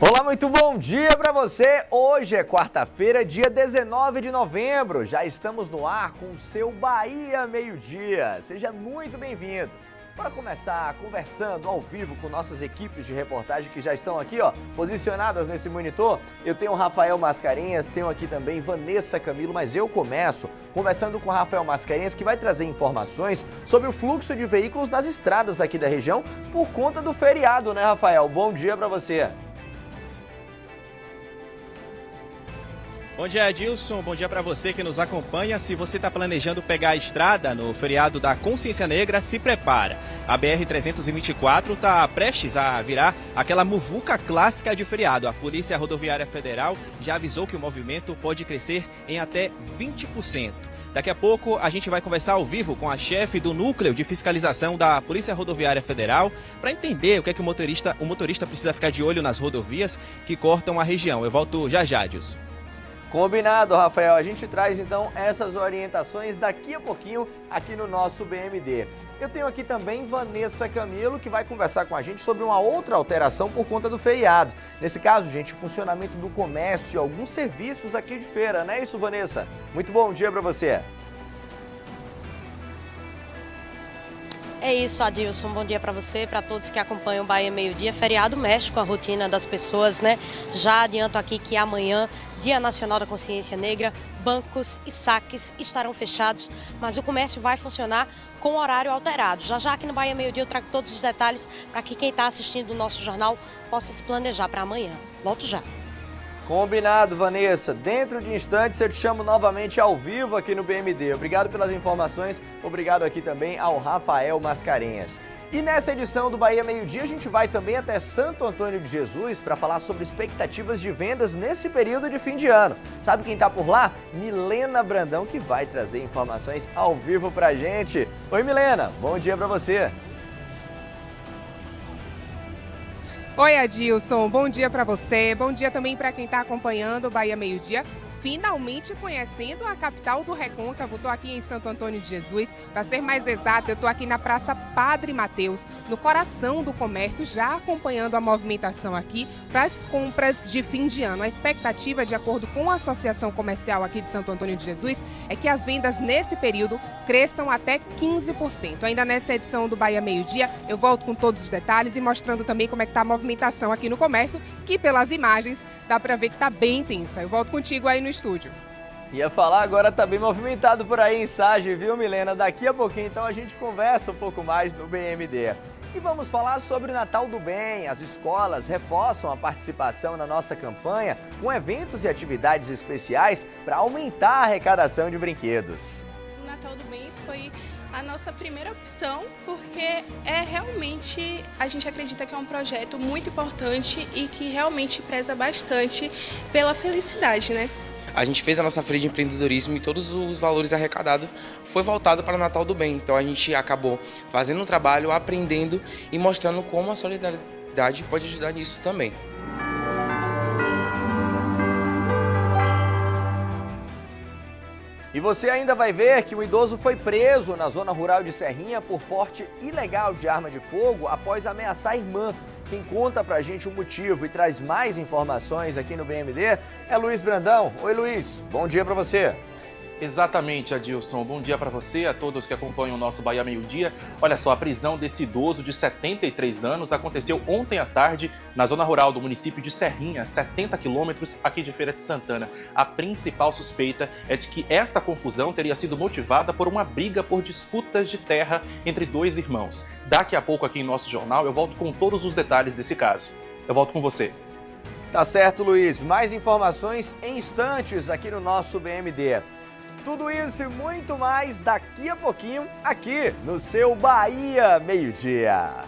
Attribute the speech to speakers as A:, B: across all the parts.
A: Olá, muito bom dia para você. Hoje é quarta-feira, dia 19 de novembro. Já estamos no ar com o seu Bahia Meio-Dia. Seja muito bem-vindo. Para começar conversando ao vivo com nossas equipes de reportagem que já estão aqui, posicionadas nesse monitor, eu tenho o Rafael Mascarenhas, tenho aqui também Vanessa Camilo, mas eu começo conversando com o Rafael Mascarenhas, que vai trazer informações sobre o fluxo de veículos nas estradas aqui da região por conta do feriado, né, Rafael? Bom dia para você.
B: Bom dia, Adilson. Bom dia para você que nos acompanha. Se você está planejando pegar a estrada no feriado da Consciência Negra, se prepara. A BR-324 está prestes a virar aquela muvuca clássica de feriado. A Polícia Rodoviária Federal já avisou que o movimento pode crescer em até 20%. Daqui a pouco a gente vai conversar ao vivo com a chefe do Núcleo de Fiscalização da Polícia Rodoviária Federal para entender o que é que o motorista precisa ficar de olho nas rodovias que cortam a região. Eu volto já, Adilson.
A: Combinado, Rafael. A gente traz então essas orientações daqui a pouquinho aqui no nosso BMD. Eu tenho aqui também Vanessa Camilo, que vai conversar com a gente sobre uma outra alteração por conta do feriado. Nesse caso, gente, o funcionamento do comércio e alguns serviços aqui de feira, não é isso, Vanessa? Muito bom dia para você.
C: É isso, Adilson. Bom dia para você, para todos que acompanham o Bahia Meio-Dia. Feriado mexe com a rotina das pessoas, né? Já adianto aqui que amanhã, Dia Nacional da Consciência Negra, bancos e saques estarão fechados, mas o comércio vai funcionar com horário alterado. Já aqui no Bahia Meio-Dia eu trago todos os detalhes para que quem está assistindo o nosso jornal possa se planejar para amanhã. Volto já.
A: Combinado, Vanessa. Dentro de instantes eu te chamo novamente ao vivo aqui no BMD. Obrigado pelas informações, obrigado aqui também ao Rafael Mascarenhas. E nessa edição do Bahia Meio-Dia a gente vai também até Santo Antônio de Jesus para falar sobre expectativas de vendas nesse período de fim de ano. Sabe quem está por lá? Milena Brandão, que vai trazer informações ao vivo pra gente. Oi, Milena, bom dia para você.
D: Oi, Adilson, bom dia para você, bom dia também para quem está acompanhando o Bahia Meio-Dia. Finalmente conhecendo a capital do Recôncavo, estou aqui em Santo Antônio de Jesus. Para ser mais exato, eu estou aqui na Praça Padre Mateus, no coração do comércio, já acompanhando a movimentação aqui para as compras de fim de ano. A expectativa, de acordo com a Associação Comercial aqui de Santo Antônio de Jesus, é que as vendas nesse período cresçam até 15%. Ainda nessa edição do Bahia Meio-Dia, eu volto com todos os detalhes e mostrando também como é que está a movimentação aqui no comércio, que pelas imagens dá para ver que está bem intensa. Eu volto contigo aí no estúdio.
A: Ia falar, agora tá bem movimentado por aí em Sage, viu, Milena? Daqui a pouquinho, então, a gente conversa um pouco mais no BMD. E vamos falar sobre o Natal do Bem. As escolas reforçam a participação na nossa campanha com eventos e atividades especiais para aumentar a arrecadação de brinquedos.
E: O Natal do Bem foi a nossa primeira opção, porque realmente, a gente acredita que é um projeto muito importante e que realmente preza bastante pela felicidade, né?
F: A gente fez a nossa feira de empreendedorismo e todos os valores arrecadados foi voltado para o Natal do Bem. Então a gente acabou fazendo um trabalho, aprendendo e mostrando como a solidariedade pode ajudar nisso também.
A: E você ainda vai ver que um idoso foi preso na zona rural de Serrinha por porte ilegal de arma de fogo após ameaçar a irmã. Quem conta pra gente o motivo e traz mais informações aqui no BMD é Luiz Brandão. Oi, Luiz, bom dia pra você.
G: Exatamente, Adilson. Bom dia para você, a todos que acompanham o nosso Bahia Meio-Dia. Olha só, a prisão desse idoso de 73 anos aconteceu ontem à tarde na zona rural do município de Serrinha, 70 quilômetros aqui de Feira de Santana. A principal suspeita é de que esta confusão teria sido motivada por uma briga por disputas de terra entre dois irmãos. Daqui a pouco aqui em nosso jornal eu volto com todos os detalhes desse caso. Eu volto com você.
A: Tá certo, Luiz. Mais informações em instantes aqui no nosso BMD. Tudo isso e muito mais daqui a pouquinho aqui no seu Bahia Meio-Dia.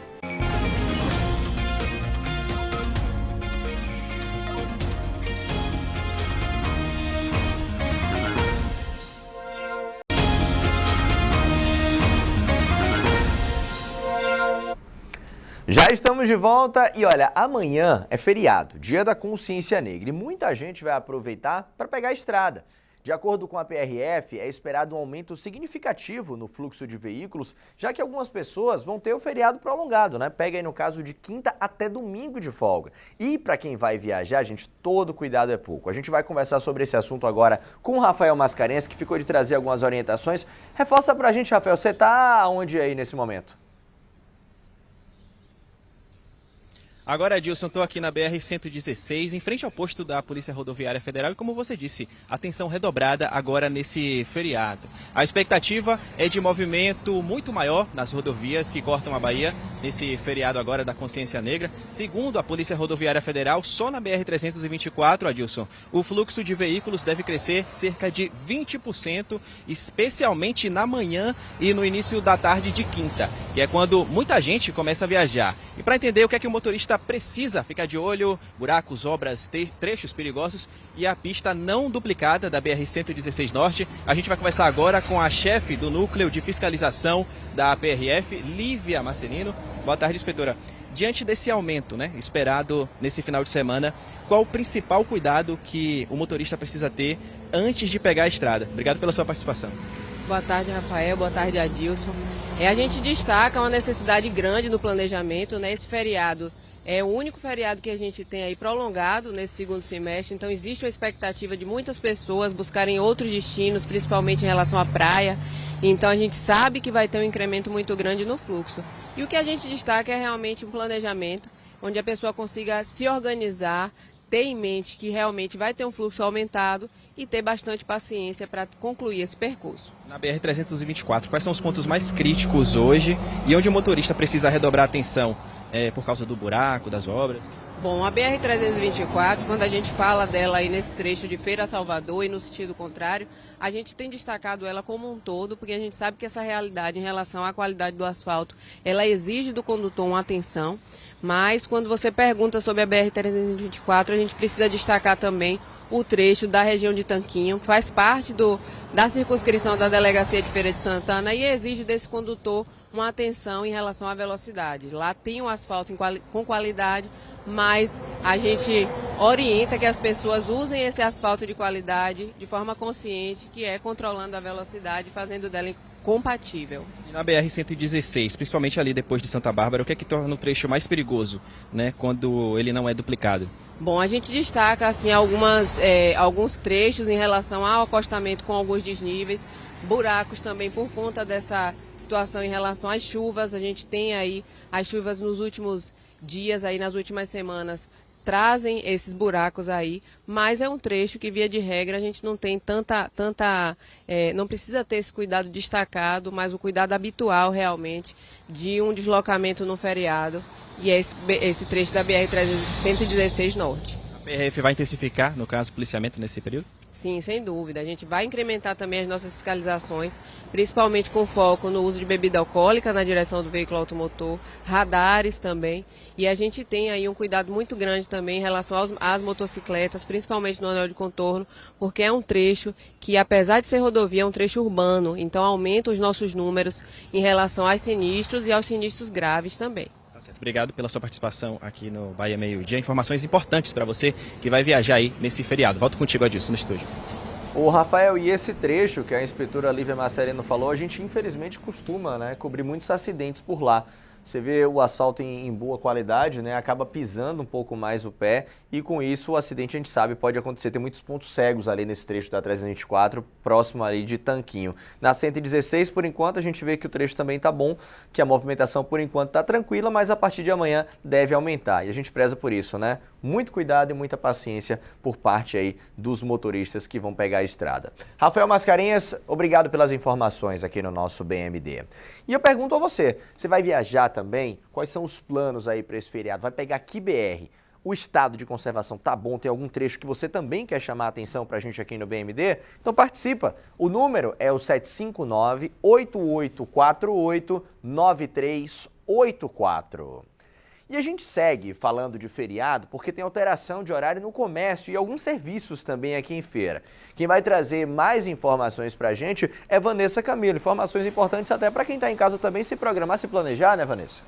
A: Já estamos de volta e olha, amanhã é feriado, Dia da Consciência Negra, e muita gente vai aproveitar para pegar a estrada. De acordo com a PRF, é esperado um aumento significativo no fluxo de veículos, já que algumas pessoas vão ter o feriado prolongado, né? Pega aí no caso de quinta até domingo de folga. E para quem vai viajar, gente, todo cuidado é pouco. A gente vai conversar sobre esse assunto agora com o Rafael Mascarenhas, que ficou de trazer algumas orientações. Reforça pra gente, Rafael, você tá onde aí nesse momento?
B: Agora, Adilson, estou aqui na BR-116, em frente ao posto da Polícia Rodoviária Federal e, como você disse, atenção redobrada agora nesse feriado. A expectativa é de movimento muito maior nas rodovias que cortam a Bahia nesse feriado agora da Consciência Negra. Segundo a Polícia Rodoviária Federal, só na BR-324, Adilson, o fluxo de veículos deve crescer cerca de 20%, especialmente na manhã e no início da tarde de quinta, que é quando muita gente começa a viajar. E para entender o que é que o motorista precisa ficar de olho, buracos, obras, trechos perigosos e a pista não duplicada da BR-116 Norte. A gente vai conversar agora com a chefe do Núcleo de Fiscalização da PRF, Lívia Marcelino. Boa tarde, inspetora. Diante desse aumento, esperado nesse final de semana, qual o principal cuidado que o motorista precisa ter antes de pegar a estrada? Obrigado pela sua participação.
H: Boa tarde, Rafael. Boa tarde, Adilson. A gente destaca uma necessidade grande no planejamento, Esse feriado é o único feriado que a gente tem aí prolongado nesse segundo semestre, então existe uma expectativa de muitas pessoas buscarem outros destinos, principalmente em relação à praia. Então a gente sabe que vai ter um incremento muito grande no fluxo. E o que a gente destaca é realmente um planejamento, onde a pessoa consiga se organizar, ter em mente que realmente vai ter um fluxo aumentado e ter bastante paciência para concluir esse percurso.
B: Na BR-324, quais são os pontos mais críticos hoje e onde o motorista precisa redobrar a atenção? Por causa do buraco, das obras?
H: Bom, a BR-324, quando a gente fala dela aí nesse trecho de Feira a Salvador e no sentido contrário, a gente tem destacado ela como um todo, porque a gente sabe que essa realidade em relação à qualidade do asfalto, ela exige do condutor uma atenção, mas quando você pergunta sobre a BR-324, a gente precisa destacar também o trecho da região de Tanquinho, que faz parte da circunscrição da Delegacia de Feira de Santana e exige desse condutor uma atenção em relação à velocidade. Lá tem um asfalto com qualidade, mas a gente orienta que as pessoas usem esse asfalto de qualidade de forma consciente, que é controlando a velocidade, fazendo dela compatível.
B: E na BR-116, principalmente ali depois de Santa Bárbara, o que é que torna o trecho mais perigoso, quando ele não é duplicado?
H: Bom, a gente destaca assim, alguns trechos em relação ao acostamento com alguns desníveis, buracos também por conta dessa situação em relação às chuvas. A gente tem aí as chuvas nos últimos dias, aí nas últimas semanas, trazem esses buracos aí, mas é um trecho que, via de regra, a gente não tem não precisa ter esse cuidado destacado, mas o cuidado habitual realmente de um deslocamento no feriado, e é esse trecho da BR-116 Norte.
B: A PRF vai intensificar, no caso, o policiamento nesse período?
H: Sim, sem dúvida. A gente vai incrementar também as nossas fiscalizações, principalmente com foco no uso de bebida alcoólica na direção do veículo automotor, radares também. E a gente tem aí um cuidado muito grande também em relação às motocicletas, principalmente no anel de contorno, porque é um trecho que, apesar de ser rodovia, é um trecho urbano. Então aumenta os nossos números em relação aos sinistros e aos sinistros graves também.
B: Obrigado pela sua participação aqui no Bahia Meio Dia. Informações importantes para você que vai viajar aí nesse feriado. Volto contigo, Adilson, no estúdio.
A: Ô Rafael, e esse trecho que a inspetora Lívia Marcelino falou, a gente infelizmente costuma cobrir muitos acidentes por lá. Você vê o asfalto em boa qualidade, acaba pisando um pouco mais o pé e com isso o acidente, a gente sabe, pode acontecer. Tem muitos pontos cegos ali nesse trecho da 324, próximo ali de Tanquinho. Na 116, por enquanto, a gente vê que o trecho também está bom, que a movimentação por enquanto está tranquila, mas a partir de amanhã deve aumentar. E a gente preza por isso, Muito cuidado e muita paciência por parte aí dos motoristas que vão pegar a estrada. Rafael Mascarenhas, obrigado pelas informações aqui no nosso BMD. E eu pergunto a você vai viajar também? Quais são os planos aí para esse feriado? Vai pegar que BR? O estado de conservação tá bom? Tem algum trecho que você também quer chamar a atenção para a gente aqui no BMD? Então participa. O número é o 759-8848-9384. E a gente segue falando de feriado porque tem alteração de horário no comércio e alguns serviços também aqui em Feira. Quem vai trazer mais informações para a gente é Vanessa Camilo. Informações importantes até para quem está em casa também se programar, se planejar, Vanessa?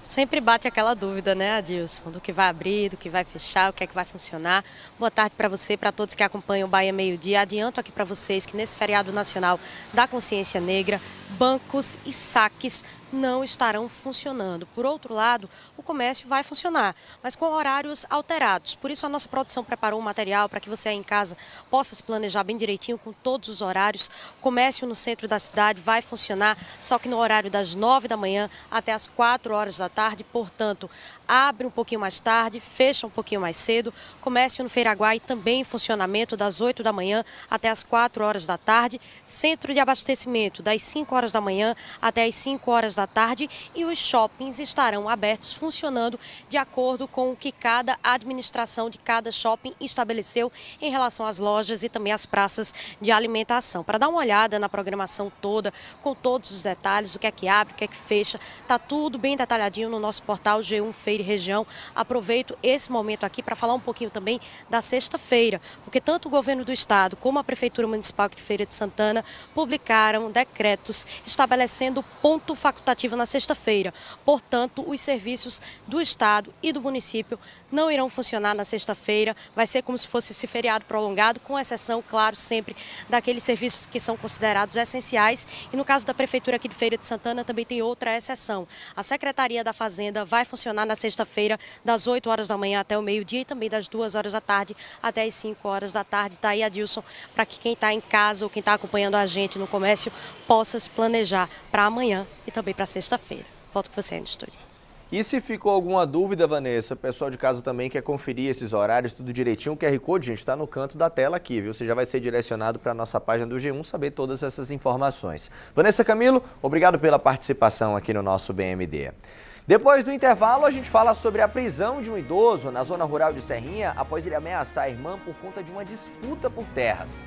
C: Sempre bate aquela dúvida, né, Adilson, do que vai abrir, do que vai fechar, o que é que vai funcionar. Boa tarde para você, para todos que acompanham o Bahia Meio Dia. Adianto aqui para vocês que nesse feriado nacional da consciência negra, bancos e saques não estarão funcionando. Por outro lado, o comércio vai funcionar, mas com horários alterados. Por isso a nossa produção preparou um material para que você aí em casa possa se planejar bem direitinho com todos os horários. O comércio no centro da cidade vai funcionar, só que no horário das 9 da manhã até as 4 horas da tarde, portanto, abre um pouquinho mais tarde, fecha um pouquinho mais cedo. Comércio no Feiraguai também em funcionamento das 8 da manhã até as 4 horas da tarde. Centro de abastecimento das 5 horas da manhã até as 5 horas da tarde. E os shoppings estarão abertos, funcionando de acordo com o que cada administração de cada shopping estabeleceu em relação às lojas e também às praças de alimentação. Para dar uma olhada na programação toda, com todos os detalhes, o que é que abre, o que é que fecha, está tudo bem detalhadinho no nosso portal G1 Feira e Região. Aproveito esse momento aqui para falar um pouquinho também da sexta-feira, porque tanto o governo do estado como a Prefeitura Municipal de Feira de Santana publicaram decretos estabelecendo ponto facultativo na sexta-feira. Portanto, os serviços do estado e do município não irão funcionar na sexta-feira. Vai ser como se fosse esse feriado prolongado, com exceção, claro, sempre daqueles serviços que são considerados essenciais. E no caso da Prefeitura aqui de Feira de Santana também tem outra exceção. A Secretaria da Fazenda vai funcionar na sexta-feira das 8 horas da manhã até o meio-dia e também das 2 horas da tarde até as 5 horas da tarde. Está aí, Adilson, para que quem está em casa ou quem está acompanhando a gente no comércio possa se planejar para amanhã e também para sexta-feira. Volto com você aí no estúdio.
A: E se ficou alguma dúvida, Vanessa, o pessoal de casa também quer conferir esses horários, tudo direitinho, o QR Code, gente, está no canto da tela aqui, viu? Você já vai ser direcionado para a nossa página do G1 saber todas essas informações. Vanessa Camilo, obrigado pela participação aqui no nosso BMD. Depois do intervalo, a gente fala sobre a prisão de um idoso na zona rural de Serrinha após ele ameaçar a irmã por conta de uma disputa por terras.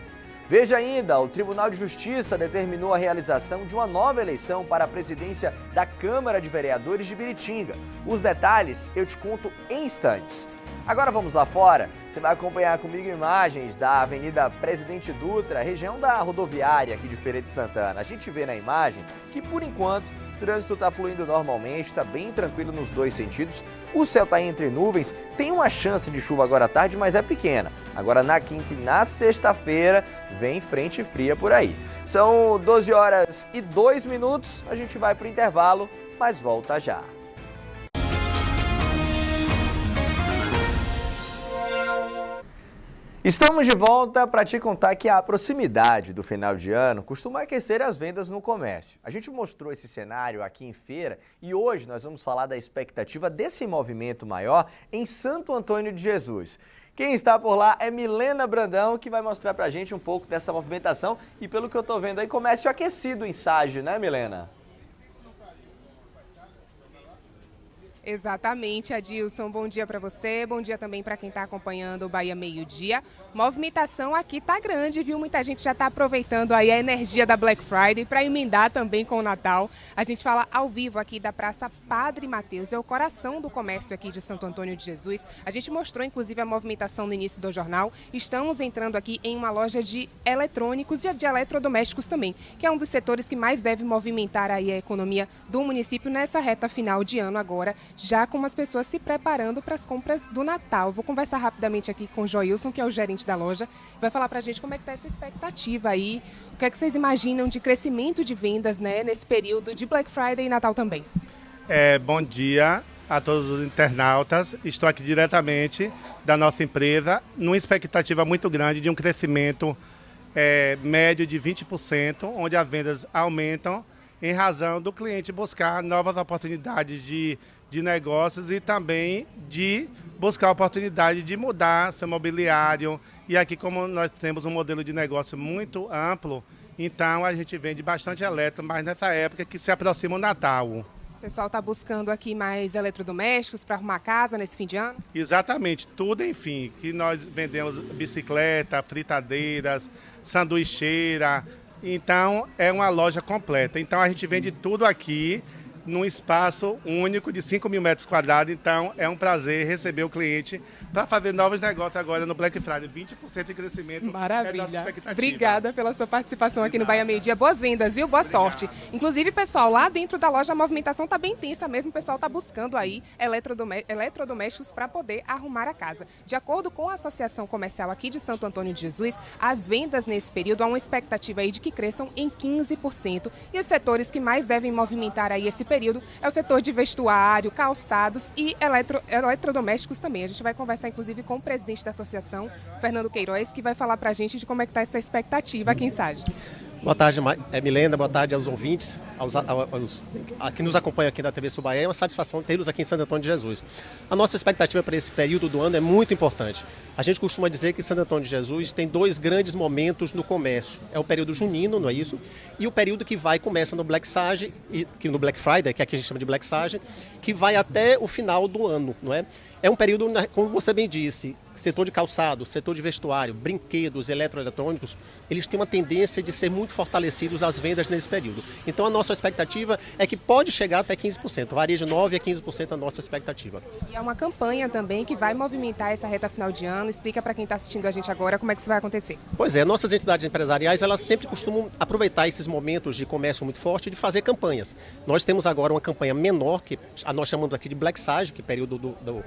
A: Veja ainda, o Tribunal de Justiça determinou a realização de uma nova eleição para a presidência da Câmara de Vereadores de Biritinga. Os detalhes eu te conto em instantes. Agora vamos lá fora, você vai acompanhar comigo imagens da Avenida Presidente Dutra, região da rodoviária aqui de Feira de Santana. A gente vê na imagem que, por enquanto, o trânsito está fluindo normalmente, está bem tranquilo nos dois sentidos. O céu está entre nuvens, tem uma chance de chuva agora à tarde, mas é pequena. Agora na quinta e na sexta-feira vem frente fria por aí. São 12 horas e 2 minutos, a gente vai para o intervalo, mas volta já. Estamos de volta para te contar que a proximidade do final de ano costuma aquecer as vendas no comércio. A gente mostrou esse cenário aqui em feira e hoje nós vamos falar da expectativa desse movimento maior em Santo Antônio de Jesus. Quem está por lá é Milena Brandão, que vai mostrar para a gente um pouco dessa movimentação e pelo que eu estou vendo aí, comércio aquecido em Ságio, né, Milena?
D: Exatamente, Adilson. Bom dia para você, bom dia também para quem está acompanhando o Bahia Meio Dia. Movimentação aqui tá grande, viu? Muita gente já está aproveitando aí a energia da Black Friday para emendar também com o Natal. A gente fala ao vivo aqui da Praça Padre Mateus, é o coração do comércio aqui de Santo Antônio de Jesus. A gente mostrou inclusive a movimentação no início do jornal. Estamos entrando aqui em uma loja de eletrônicos e de eletrodomésticos também, que é um dos setores que mais deve movimentar aí a economia do município nessa reta final de ano agora, já com as pessoas se preparando para as compras do Natal. Vou conversar rapidamente aqui com o Joilson, que é o gerente da loja, vai falar para a gente como é que está essa expectativa aí, o que é que vocês imaginam de crescimento de vendas, né, nesse período de Black Friday e Natal também.
I: Bom dia a todos os internautas, estou aqui diretamente da nossa empresa, numa expectativa muito grande de um crescimento médio de 20%, onde as vendas aumentam em razão do cliente buscar novas oportunidades de negócios e também de buscar a oportunidade de mudar seu mobiliário. E aqui, como nós temos um modelo de negócio muito amplo, então a gente vende bastante eletro, mas nessa época que se aproxima o Natal.
D: O pessoal está buscando aqui mais eletrodomésticos para arrumar casa nesse fim de ano?
I: Exatamente, tudo, enfim, que nós vendemos bicicleta, fritadeiras, sanduicheira. Então, é uma loja completa. Então, a gente vende tudo aqui num espaço único de 5 mil metros quadrados. Então, é um prazer receber o cliente para fazer novos negócios agora no Black Friday. 20% de crescimento.
D: Maravilha.
I: É nossa expectativa.
D: Obrigada pela sua participação aqui no Bahia Meio Dia. Boas vendas, viu? Boa sorte. Inclusive, pessoal, lá dentro da loja a movimentação está bem intensa mesmo. O pessoal está buscando aí eletrodomésticos para poder arrumar a casa. De acordo com a Associação Comercial aqui de Santo Antônio de Jesus, as vendas nesse período há uma expectativa aí de que cresçam em 15%. E os setores que mais devem movimentar aí esse período é o setor de vestuário, calçados e eletrodomésticos também. A gente vai conversar, inclusive, com o presidente da associação, Fernando Queiroz, que vai falar para a gente de como é que está essa expectativa aqui em Sage.
J: Boa tarde, Milena. Boa tarde aos ouvintes, que nos acompanham aqui da TV Subaé. É uma satisfação tê-los aqui em Santo Antônio de Jesus. A nossa expectativa para esse período do ano é muito importante. A gente costuma dizer que Santo Antônio de Jesus tem 2 grandes momentos no comércio. É o período junino, não é isso? E o período que começa no Black Sage, no Black Friday, que aqui a gente chama de Black Sage, que vai até o final do ano, não é? É um período, como você bem disse, setor de calçado, setor de vestuário, brinquedos, eletroeletrônicos, eles têm uma tendência de ser muito fortalecidos as vendas nesse período. Então a nossa expectativa é que pode chegar até 15%, varia de 9% a 15% a nossa expectativa.
D: E é uma campanha também que vai movimentar essa reta final de ano. Explica para quem está assistindo a gente agora como é que isso vai acontecer.
J: Pois é, nossas entidades empresariais, elas sempre costumam aproveitar esses momentos de comércio muito forte de fazer campanhas. Nós temos agora uma campanha menor, que nós chamamos aqui de Black Sage, que é período do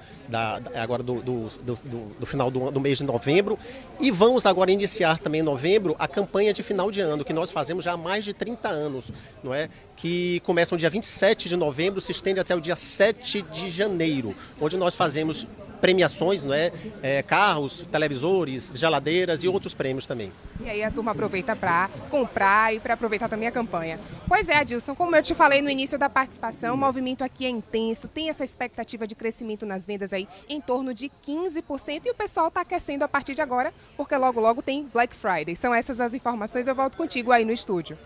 J: final do mês de novembro, e vamos agora iniciar também em novembro a campanha de final de ano, que nós fazemos já há mais de 30 anos, não é? Que começa no dia 27 de novembro, se estende até o dia 7 de janeiro, onde nós fazemos premiações, não é? Carros, televisores, geladeiras e outros prêmios também.
D: E aí a turma aproveita para comprar e para aproveitar também a campanha. Pois é, Adilson, como eu te falei no início da participação, o movimento aqui é intenso, tem essa expectativa de crescimento nas vendas aí em torno de 15% e o pessoal está aquecendo a partir de agora, porque logo logo tem Black Friday. São essas as informações, eu volto contigo aí no estúdio.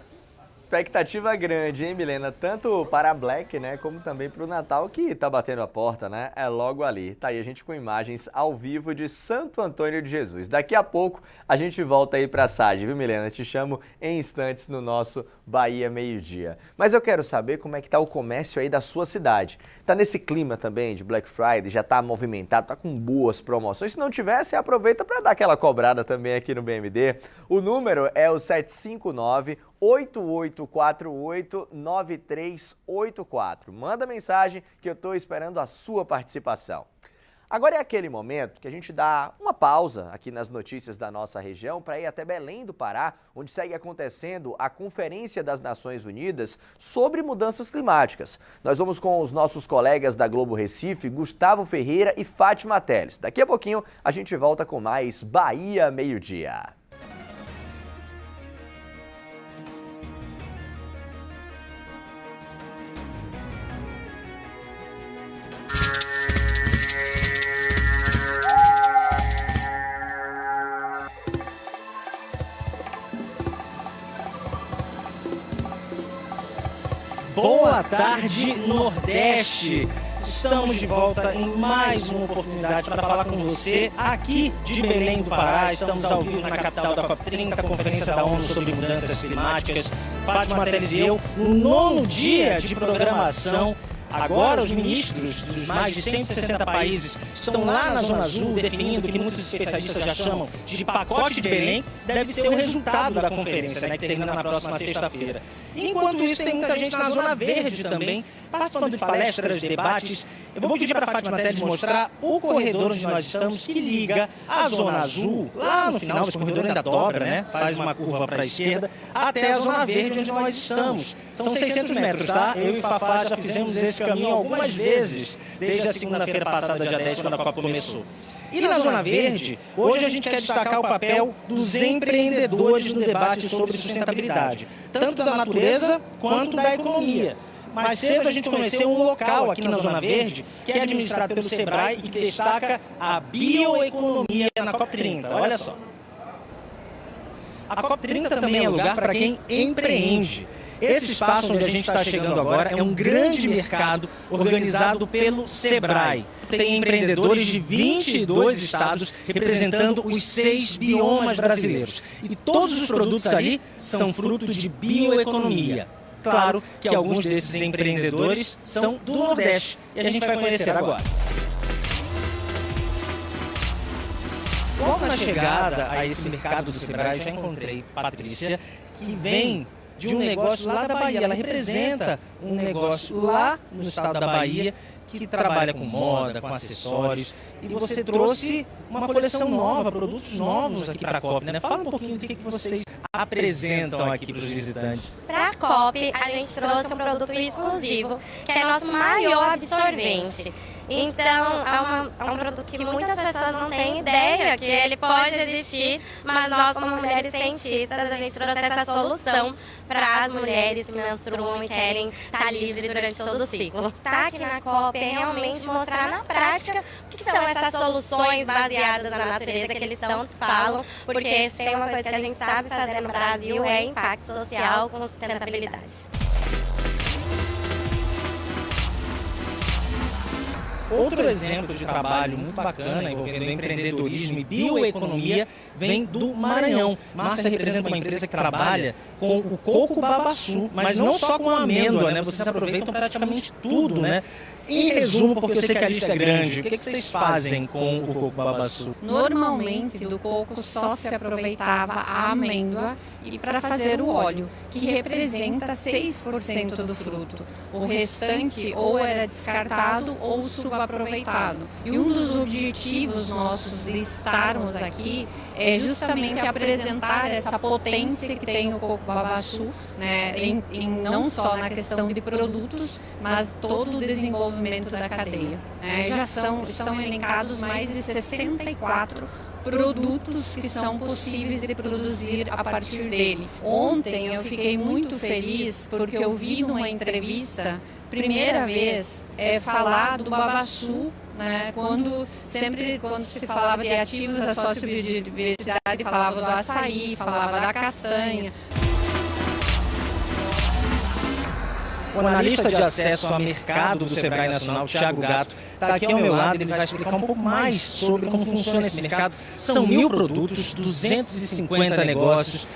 A: Expectativa grande, hein, Milena? Tanto para a Black, né, como também para o Natal, que tá batendo a porta, né? É logo ali. Tá aí a gente com imagens ao vivo de Santo Antônio de Jesus. Daqui a pouco a gente volta aí para a Sage, viu, Milena? Te chamo em instantes no nosso Bahia Meio Dia. Mas eu quero saber como é que tá o comércio aí da sua cidade. Tá nesse clima também de Black Friday, já tá movimentado, tá com boas promoções. Se não tivesse, aproveita para dar aquela cobrada também aqui no BMD. O número é o 759-8848-9384. Manda mensagem que eu estou esperando a sua participação. Agora é aquele momento que a gente dá uma pausa aqui nas notícias da nossa região para ir até Belém do Pará, onde segue acontecendo a Conferência das Nações Unidas sobre Mudanças Climáticas. Nós vamos com os nossos colegas da Globo Recife, Gustavo Ferreira e Fátima Teles. Daqui a pouquinho a gente volta com mais Bahia Meio Dia.
K: Boa tarde, Nordeste! Estamos de volta em mais uma oportunidade para falar com você aqui de Belém do Pará. Estamos ao vivo na capital da COP30, a Conferência da ONU sobre Mudanças Climáticas. Fátima Teles e eu, no 9º dia de programação. Agora, os ministros dos mais de 160 países estão lá na Zona Azul definindo o que muitos especialistas já chamam de pacote de Belém. Deve ser o resultado da conferência, né, que termina na próxima sexta-feira. Enquanto isso, tem muita gente na Zona Verde também, participando de palestras, debates. Eu vou pedir para a Fátima Teles mostrar o corredor onde nós estamos, que liga a Zona Azul, lá no final, esse corredor ainda dobra, né? Faz uma curva para a esquerda, até a Zona Verde, onde nós estamos. São 600 metros, tá? Eu e Fafá já fizemos esse caminho algumas vezes, desde a segunda-feira passada, dia 10, quando a Copa começou. E na Zona Verde, hoje a gente quer destacar o papel dos empreendedores no debate sobre sustentabilidade, tanto da natureza quanto da economia. Mais cedo a gente conheceu um local aqui na Zona Verde, que é administrado pelo Sebrae e que destaca a bioeconomia na COP30. Olha só. A COP30 também é lugar para quem empreende. Esse espaço onde a gente está chegando agora é um grande mercado organizado pelo Sebrae. Tem empreendedores de 22 estados representando os 6 biomas brasileiros. E todos os produtos ali são fruto de bioeconomia. Claro que alguns desses empreendedores são do Nordeste e a gente vai conhecer agora. Logo na chegada a esse mercado do Sebrae, já encontrei Patrícia, que vem de um negócio lá da Bahia. Ela representa um negócio lá no estado da Bahia, que trabalha com moda, com acessórios. E você trouxe uma coleção nova, produtos novos aqui para a COP, né? Fala um pouquinho do que vocês apresentam aqui para os visitantes.
L: Para a COP, a gente trouxe um produto exclusivo, que é nosso maior absorvente. Então, é um produto que muitas pessoas não têm ideia que ele pode existir, mas nós, como mulheres cientistas, a gente trouxe essa solução para as mulheres que menstruam e querem estar livre durante todo o ciclo. Tá aqui na COP é realmente mostrar na prática o que são essas soluções baseadas na natureza que eles tanto falam, porque se tem uma coisa que a gente sabe fazer no Brasil é impacto social com sustentabilidade.
K: Outro exemplo de trabalho muito bacana envolvendo empreendedorismo e bioeconomia vem do Maranhão. Márcia representa uma empresa que trabalha com o coco babaçu, mas não só com a amêndoa, né? Vocês aproveitam praticamente tudo, né? Em resumo, porque eu sei que a lista é grande, o que vocês fazem com o coco babaçu?
M: Normalmente, do coco só se aproveitava a amêndoa e para fazer o óleo, que representa 6% do fruto. O restante ou era descartado ou subaproveitado. E um dos objetivos nossos de estarmos aqui é justamente apresentar essa potência que tem o coco babaçu, né, não só na questão de produtos, mas todo o desenvolvimento da cadeia. Já estão elencados mais de 64 produtos que são possíveis de produzir a partir dele. Ontem eu fiquei muito feliz porque eu vi numa entrevista, primeira vez, falar do babaçu, né? Quando se falava de ativos da sociobiodiversidade, falava do açaí, falava da castanha.
K: O analista de acesso a mercado do Sebrae Nacional, Thiago Gatto, está aqui ao meu lado. Ele vai explicar um pouco mais sobre como funciona esse mercado. São 1.000 produtos, 250 negócios.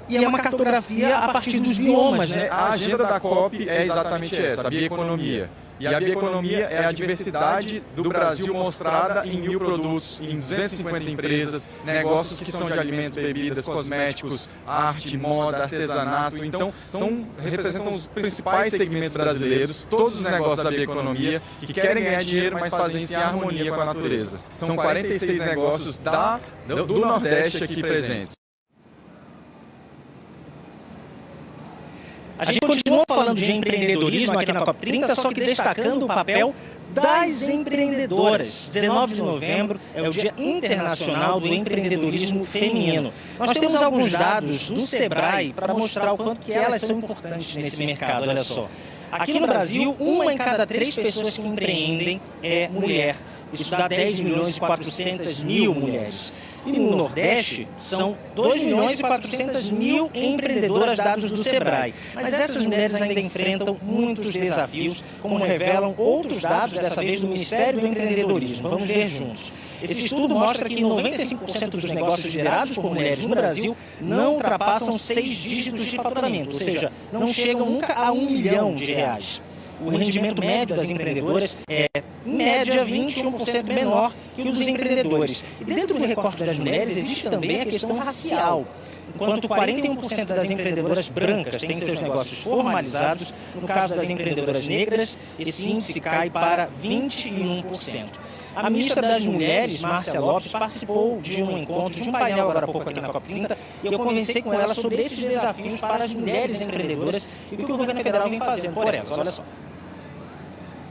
K: E é uma cartografia a partir dos biomas, né?
N: A agenda da COP é exatamente essa, a bioeconomia. E a bioeconomia é a diversidade do Brasil mostrada em 1.000 produtos, em 250 empresas, negócios que são de alimentos, bebidas, cosméticos, arte, moda, artesanato. Então, representam os principais segmentos brasileiros, todos os negócios da bioeconomia, que querem ganhar dinheiro, mas fazem isso em harmonia com a natureza. São 46 negócios do Nordeste aqui presentes.
K: A gente continua falando de empreendedorismo aqui na COP30, só que destacando o papel das empreendedoras. 19 de novembro é o Dia Internacional do Empreendedorismo Feminino. Nós temos alguns dados do Sebrae para mostrar o quanto que elas são importantes nesse mercado, olha só. Aqui no Brasil, 1 em cada 3 pessoas que empreendem é mulher. Isso dá 10 milhões e 400 mil mulheres. E no Nordeste, são 2 milhões e 400 mil empreendedoras dados do Sebrae. Mas essas mulheres ainda enfrentam muitos desafios, como revelam outros dados, dessa vez do Ministério do Empreendedorismo. Vamos ver juntos. Esse estudo mostra que 95% dos negócios liderados por mulheres no Brasil não ultrapassam 6 dígitos de faturamento, ou seja, não chegam nunca a R$1 milhão. O rendimento médio das empreendedoras é, em média, 21% menor que o dos empreendedores. E dentro do recorte das mulheres existe também a questão racial. Enquanto 41% das empreendedoras brancas têm seus negócios formalizados, no caso das empreendedoras negras, esse índice cai para 21%. A ministra das Mulheres, Márcia Lopes, participou de um encontro, de um painel agora há pouco aqui na COP30, e eu conversei com ela sobre esses desafios para as mulheres empreendedoras e o que o governo federal vem fazendo por elas. Olha só.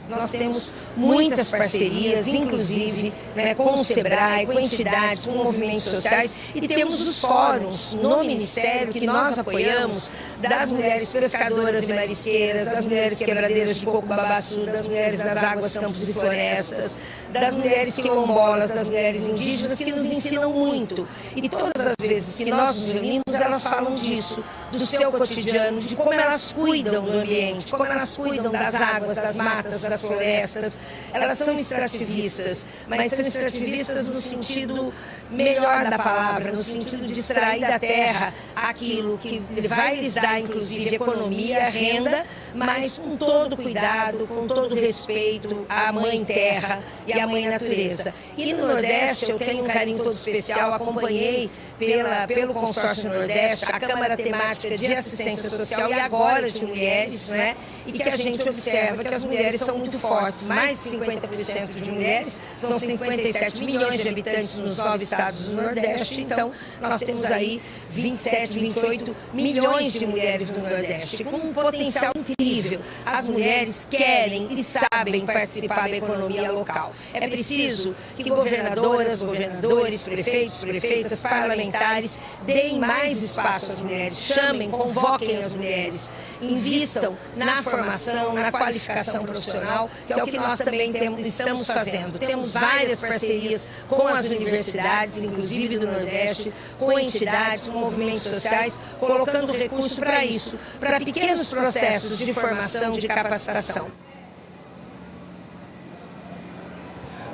O: Nós temos muitas parcerias, inclusive com o Sebrae, com entidades, com movimentos sociais, e temos os fóruns no Ministério que nós apoiamos, das mulheres pescadoras e marisqueiras, das mulheres quebradeiras de coco babaçu, das mulheres das águas, campos e florestas, das mulheres quilombolas, das mulheres indígenas, que nos ensinam muito. E todas as vezes que nós nos reunimos, elas falam disso, do seu cotidiano, de como elas cuidam do ambiente, como elas cuidam das águas, das matas, das florestas. Elas são extrativistas, mas são extrativistas no sentido melhor da palavra, no sentido de extrair da terra aquilo que vai lhes dar, inclusive, economia, renda, mas com todo cuidado, com todo respeito à mãe terra e à mãe natureza. E no Nordeste eu tenho um carinho todo especial, acompanhei pelo Consórcio Nordeste, a Câmara Temática de Assistência Social e agora de Mulheres, né? E que a gente observa que as mulheres são muito fortes, mais de 50% de mulheres, são 57 milhões de habitantes nos 9 estados do Nordeste, então nós temos aí 27, 28 milhões de mulheres no Nordeste, com um potencial incrível. As mulheres querem e sabem participar da economia local. É preciso que governadoras, governadores, prefeitos, prefeitas, parlamentares deem mais espaço às mulheres, chamem, convoquem as mulheres, invistam na formação, na qualificação profissional, que é o que nós também estamos fazendo. Temos várias parcerias com as universidades, inclusive do Nordeste, com entidades, com movimentos sociais, colocando recurso para isso, para pequenos processos de formação, de capacitação.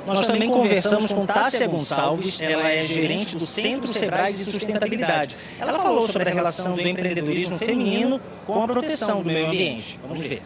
K: Nós também conversamos com Tássia Gonçalves, ela é gerente do Centro Sebrae de Sustentabilidade. Ela falou sobre a relação do empreendedorismo feminino com a proteção do meio ambiente. Vamos ver.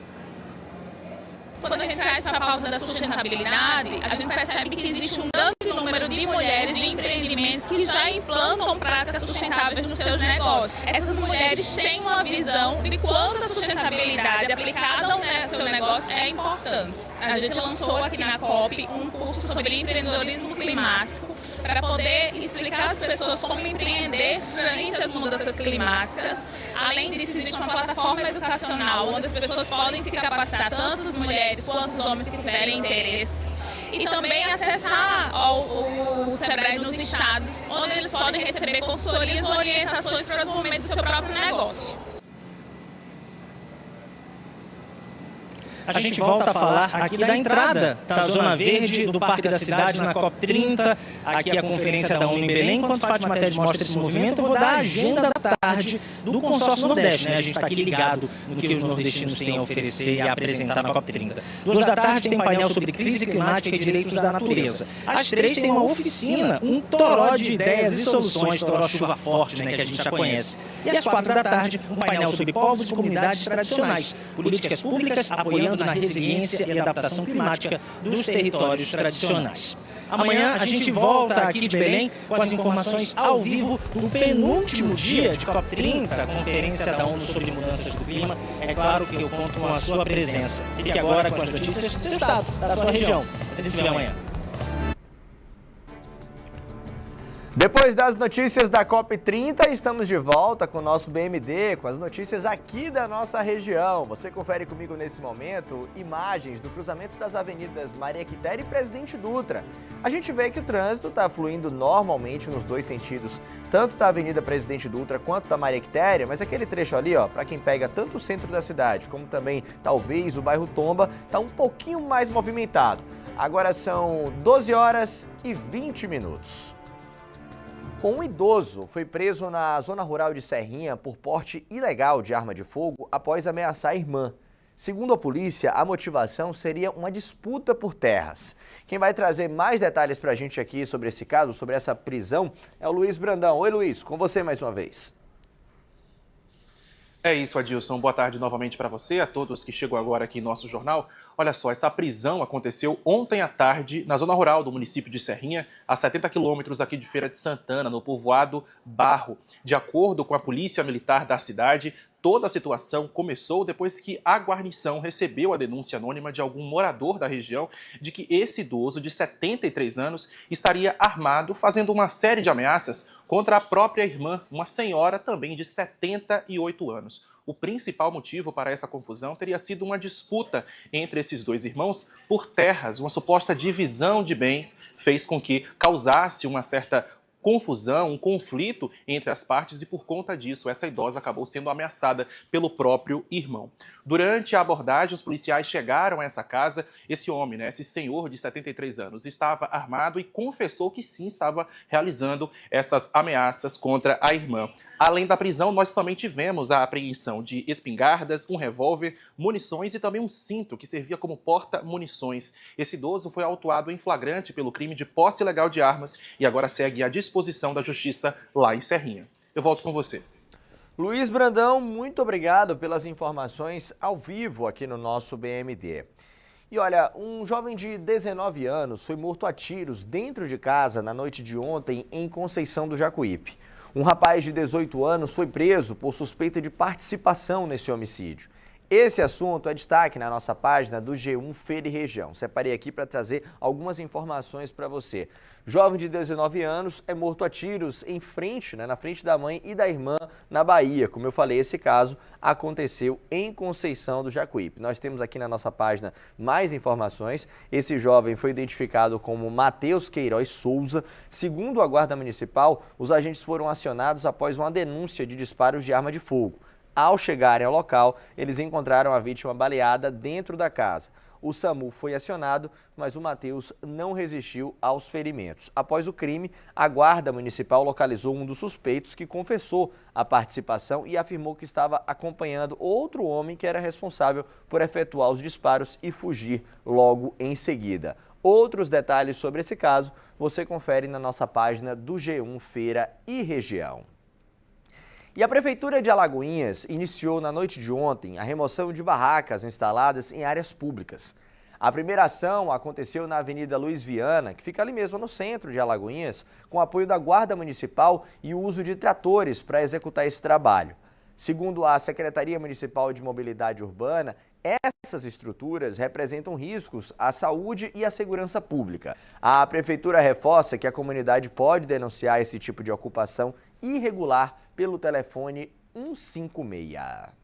P: Quando a gente traz para a pauta da sustentabilidade, a gente percebe que existe um grande número de mulheres de empreendimentos que já implantam práticas sustentáveis nos seus negócios. Essas mulheres têm uma visão de quanto a sustentabilidade aplicada ao seu negócio é importante. A gente lançou aqui na COP um curso sobre empreendedorismo climático para poder explicar às pessoas como empreender frente às mudanças climáticas. Além disso, existe uma plataforma educacional onde as pessoas podem se capacitar, tanto as mulheres quanto os homens que tiverem interesse. E também acessar o Sebrae nos estados, onde eles podem receber consultorias ou orientações para o desenvolvimento do seu próprio negócio.
K: A gente volta a falar aqui da entrada da Zona Verde do Parque da Cidade na COP30, aqui a conferência da ONU em Belém. Enquanto Fátima Tede mostra esse movimento, eu vou dar a agenda da tarde do Consórcio Nordeste, né? A gente está aqui ligado no que os nordestinos têm a oferecer e a apresentar na COP30. 2 da tarde tem painel sobre crise climática e direitos da natureza. Às 3 tem uma oficina, um toró de ideias e soluções, toró chuva forte, né, que a gente já conhece. E às 4 da tarde, um painel sobre povos e comunidades tradicionais, políticas públicas apoiando na resiliência e adaptação climática dos territórios tradicionais. Amanhã a gente volta aqui de Belém com as informações ao vivo no penúltimo dia de COP30, a conferência da ONU sobre mudanças do clima. É claro que eu conto com a sua presença. Fique agora com as notícias do seu estado, da sua região. A gente se vê amanhã.
A: Depois das notícias da COP30, estamos de volta com o nosso BMD, com as notícias aqui da nossa região. Você confere comigo nesse momento imagens do cruzamento das avenidas Maria Quitéria e Presidente Dutra. A gente vê que o trânsito está fluindo normalmente nos dois sentidos, tanto da Avenida Presidente Dutra quanto da Maria Quitéria, mas aquele trecho ali, ó, para quem pega tanto o centro da cidade como também, talvez, o bairro Tomba, está um pouquinho mais movimentado. Agora são 12 horas e 20 minutos. Um idoso foi preso na zona rural de Serrinha por porte ilegal de arma de fogo após ameaçar a irmã. Segundo a polícia, a motivação seria uma disputa por terras. Quem vai trazer mais detalhes para a gente aqui sobre esse caso, sobre essa prisão, é o Luiz Brandão. Oi, Luiz, com você mais uma vez.
G: É isso, Adilson. Boa tarde novamente para você, a todos que chegam agora aqui em nosso jornal. Olha só, essa prisão aconteceu ontem à tarde na zona rural do município de Serrinha, a 70 quilômetros aqui de Feira de Santana, no povoado Barro. De acordo com a polícia militar da cidade, toda a situação começou depois que a guarnição recebeu a denúncia anônima de algum morador da região de que esse idoso de 73 anos estaria armado, fazendo uma série de ameaças contra a própria irmã, uma senhora também de 78 anos. O principal motivo para essa confusão teria sido uma disputa entre esses dois irmãos por terras. Uma suposta divisão de bens fez com que causasse uma certa confusão, um conflito entre as partes e por conta disso essa idosa acabou sendo ameaçada pelo próprio irmão. Durante a abordagem, os policiais chegaram a essa casa. Esse homem, esse senhor de 73 anos, estava armado e confessou que sim, estava realizando essas ameaças contra a irmã. Além da prisão, nós também tivemos a apreensão de espingardas, um revólver, munições e também um cinto que servia como porta-munições. Esse idoso foi autuado em flagrante pelo crime de posse ilegal de armas e agora segue à disposição da Justiça lá em Serrinha. Eu volto com você.
A: Luiz Brandão, muito obrigado pelas informações ao vivo aqui no nosso BMD. E olha, um jovem de 19 anos foi morto a tiros dentro de casa na noite de ontem em Conceição do Jacuípe. Um rapaz de 18 anos foi preso por suspeita de participação nesse homicídio. Esse assunto é destaque na nossa página do G1 Feira e Região. Separei aqui para trazer algumas informações para você. Jovem de 19 anos é morto a tiros em frente, na frente da mãe e da irmã na Bahia. Como eu falei, esse caso aconteceu em Conceição do Jacuípe. Nós temos aqui na nossa página mais informações. Esse jovem foi identificado como Matheus Queiroz Souza. Segundo a Guarda Municipal, os agentes foram acionados após uma denúncia de disparos de arma de fogo. Ao chegarem ao local, eles encontraram a vítima baleada dentro da casa. O SAMU foi acionado, mas o Matheus não resistiu aos ferimentos. Após o crime, a Guarda Municipal localizou um dos suspeitos que confessou a participação e afirmou que estava acompanhando outro homem que era responsável por efetuar os disparos e fugir logo em seguida. Outros detalhes sobre esse caso você confere na nossa página do G1 Feira e Região. E a Prefeitura de Alagoinhas iniciou na noite de ontem a remoção de barracas instaladas em áreas públicas. A primeira ação aconteceu na Avenida Luiz Viana, que fica ali mesmo no centro de Alagoinhas, com apoio da Guarda Municipal e o uso de tratores para executar esse trabalho. Segundo a Secretaria Municipal de Mobilidade Urbana, essas estruturas representam riscos à saúde e à segurança pública. A Prefeitura reforça que a comunidade pode denunciar esse tipo de ocupação irregular pelo telefone 156.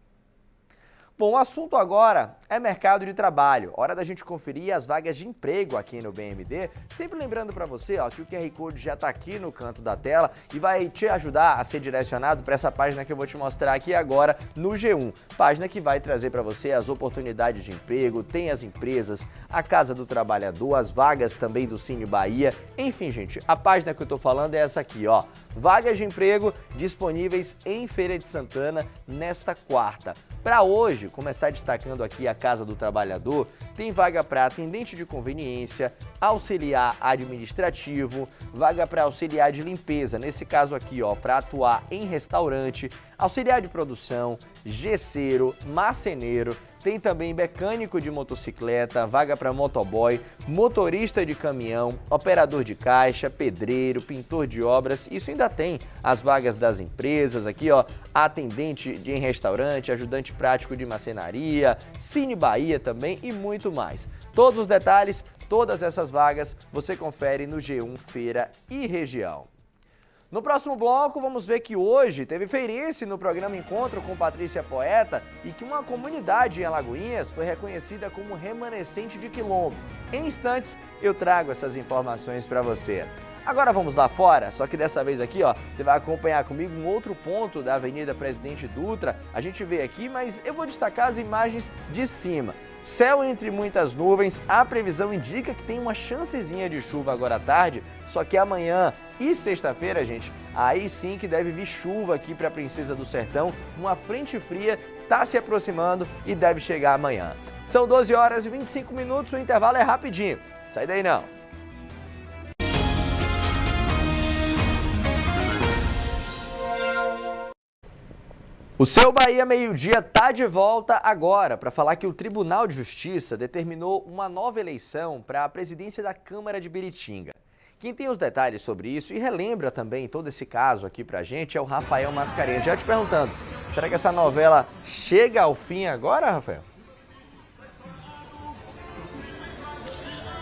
A: Bom, o assunto agora é mercado de trabalho. Hora da gente conferir as vagas de emprego aqui no BMD. Sempre lembrando para você que o QR Code já está aqui no canto da tela e vai te ajudar a ser direcionado para essa página que eu vou te mostrar aqui agora no G1. Página que vai trazer para você as oportunidades de emprego, tem as empresas, a Casa do Trabalhador, as vagas também do Cine Bahia. Enfim, gente, a página que eu estou falando é essa aqui, ó. Vagas de emprego disponíveis em Feira de Santana nesta quarta. Para hoje, começar destacando aqui a Casa do Trabalhador, tem vaga para atendente de conveniência, auxiliar administrativo, vaga para auxiliar de limpeza, nesse caso aqui, ó, para atuar em restaurante, auxiliar de produção, gesseiro, marceneiro, tem também mecânico de motocicleta, vaga para motoboy, motorista de caminhão, operador de caixa, pedreiro, pintor de obras. Isso ainda tem as vagas das empresas aqui, ó, atendente em restaurante, ajudante prático de marcenaria, Cine Bahia também e muito mais. Todos os detalhes, todas essas vagas você confere no G1 Feira e Região. No próximo bloco, vamos ver que hoje teve feirense no programa Encontro com Patrícia Poeta e que uma comunidade em Alagoinhas foi reconhecida como remanescente de quilombo. Em instantes, eu trago essas informações para você. Agora vamos lá fora, só que dessa vez aqui, ó, você vai acompanhar comigo um outro ponto da Avenida Presidente Dutra. A gente vê aqui, mas eu vou destacar as imagens de cima. Céu entre muitas nuvens, a previsão indica que tem uma chancezinha de chuva agora à tarde, só que amanhã e sexta-feira, gente, aí sim que deve vir chuva aqui para a Princesa do Sertão. Uma frente fria está se aproximando e deve chegar amanhã. São 12 horas e 25 minutos, o intervalo é rapidinho. Sai daí não. O seu Bahia Meio-Dia está de volta agora para falar que o Tribunal de Justiça determinou uma nova eleição para a presidência da Câmara de Biritinga. Quem tem os detalhes sobre isso e relembra também todo esse caso aqui pra gente é o Rafael Mascarenhas. Já te perguntando, será que essa novela chega ao fim agora, Rafael?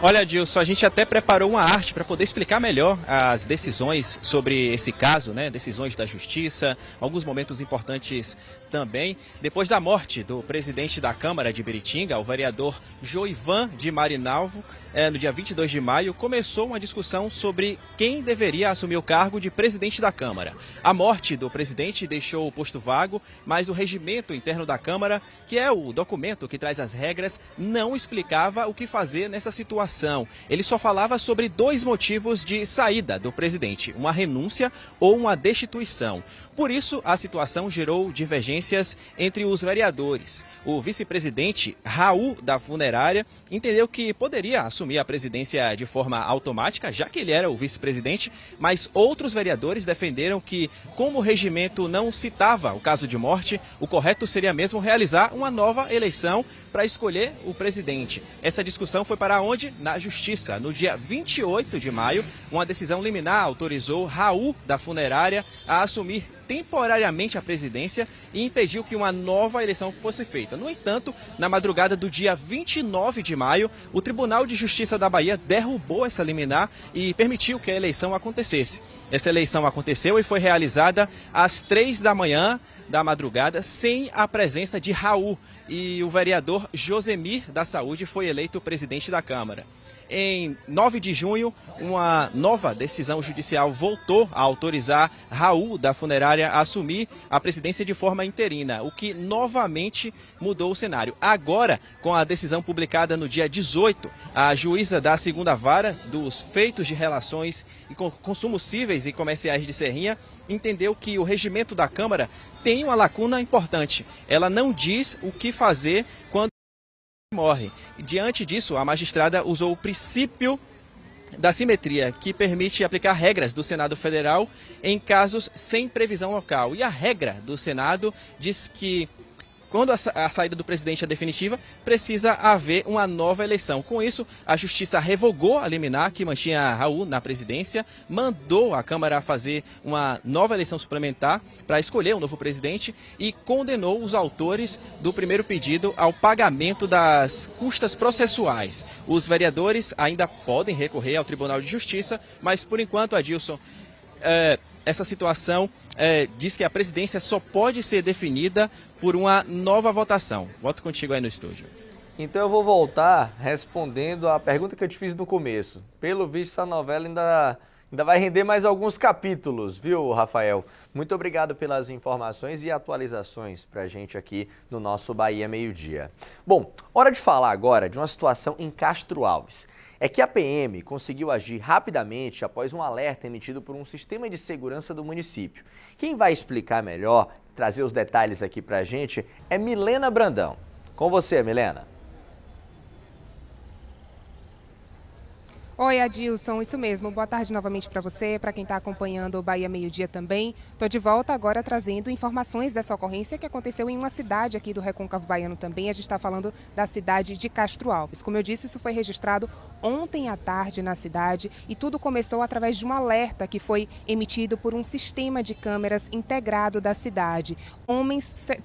B: Olha, Adilson, a gente até preparou uma arte para poder explicar melhor as decisões sobre esse caso, né? Decisões da Justiça, alguns momentos importantes também. Depois da morte do presidente da Câmara de Biritinga, o vereador Joivan de Marinalvo, no dia 22 de maio, começou uma discussão sobre quem deveria assumir o cargo de presidente da Câmara. A morte do presidente deixou o posto vago, mas o regimento interno da Câmara, que é o documento que traz as regras, não explicava o que fazer nessa situação. Ele só falava sobre 2 motivos de saída do presidente, uma renúncia ou uma destituição. Por isso, a situação gerou divergências entre os vereadores. O vice-presidente Raul da Funerária entendeu que poderia assumir a presidência de forma automática, já que ele era o vice-presidente, mas outros vereadores defenderam que, como o regimento não citava o caso de morte, o correto seria mesmo realizar uma nova eleição para escolher o presidente. Essa discussão foi para onde? Na Justiça. No dia 28 de maio, uma decisão liminar autorizou Raul da Funerária a assumir temporariamente a presidência e impediu que uma nova eleição fosse feita. No entanto, na madrugada do dia 29 de maio, o Tribunal de Justiça da Bahia derrubou essa liminar e permitiu que a eleição acontecesse. Essa eleição aconteceu e foi realizada às 3 da manhã da madrugada, sem a presença de Raul, e o vereador Josemir da Saúde foi eleito presidente da Câmara. Em 9 de junho, uma nova decisão judicial voltou a autorizar Raul da Funerária a assumir a presidência de forma interina, o que novamente mudou o cenário. Agora, com a decisão publicada no dia 18, a juíza da 2ª Vara dos Feitos de Relações e Consumos Cíveis e Comerciais de Serrinha entendeu que o regimento da Câmara tem uma lacuna importante. Ela não diz o que fazer quando morre. Diante disso, a magistrada usou o princípio da simetria, que permite aplicar regras do Senado Federal em casos sem previsão local. E a regra do Senado diz que, quando a saída do presidente é definitiva, precisa haver uma nova eleição. Com isso, a Justiça revogou a liminar que mantinha Raul na presidência, mandou a Câmara fazer uma nova eleição suplementar para escolher um novo presidente e condenou os autores do primeiro pedido ao pagamento das custas processuais. Os vereadores ainda podem recorrer ao Tribunal de Justiça, mas, por enquanto, Adilson, essa situação diz que a presidência só pode ser definida por uma nova votação. Volto contigo aí no estúdio.
A: Então eu vou voltar respondendo a pergunta que eu te fiz no começo. Pelo visto, essa novela ainda vai render mais alguns capítulos, viu, Rafael? Muito obrigado pelas informações e atualizações pra gente aqui no nosso Bahia Meio Dia. Bom, hora de falar agora de uma situação em Castro Alves. É que a PM conseguiu agir rapidamente após um alerta emitido por um sistema de segurança do município. Quem vai explicar melhor, trazer os detalhes aqui pra gente, é Milena Brandão. Com você, Milena.
D: Oi, Adilson, isso mesmo. Boa tarde novamente para você, para quem está acompanhando o Bahia Meio Dia também. Estou de volta agora trazendo informações dessa ocorrência que aconteceu em uma cidade aqui do Recôncavo Baiano também. A gente está falando da cidade de Castro Alves. Como eu disse, isso foi registrado ontem à tarde na cidade e tudo começou através de um alerta que foi emitido por um sistema de câmeras integrado da cidade.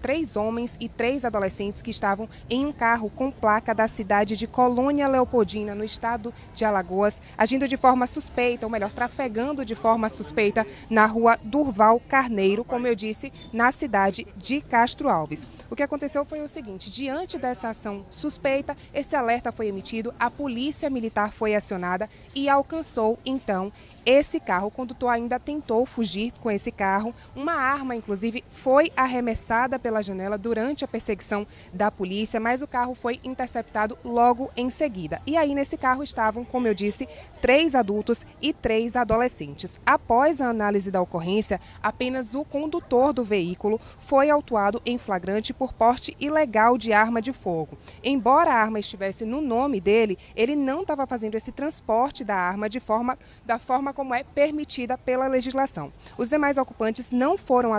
D: 3 homens e 3 adolescentes que estavam em um carro com placa da cidade de Colônia Leopoldina, no estado de Alagoas, agindo de forma suspeita, ou melhor, trafegando de forma suspeita na rua Durval Carneiro, como eu disse, na cidade de Castro Alves. O que aconteceu foi o seguinte: diante dessa ação suspeita, esse alerta foi emitido, a polícia militar foi acionada e alcançou, então, esse carro. O condutor ainda tentou fugir com esse carro. Uma arma, inclusive, foi arremessada pela janela durante a perseguição da polícia, mas o carro foi interceptado logo em seguida. E aí, nesse carro estavam, como eu disse, 3 adultos e 3 adolescentes. Após a análise da ocorrência, apenas o condutor do veículo foi autuado em flagrante por porte ilegal de arma de fogo. Embora a arma estivesse no nome dele, ele não estava fazendo esse transporte da arma da forma como é permitida pela legislação. Os demais ocupantes não foram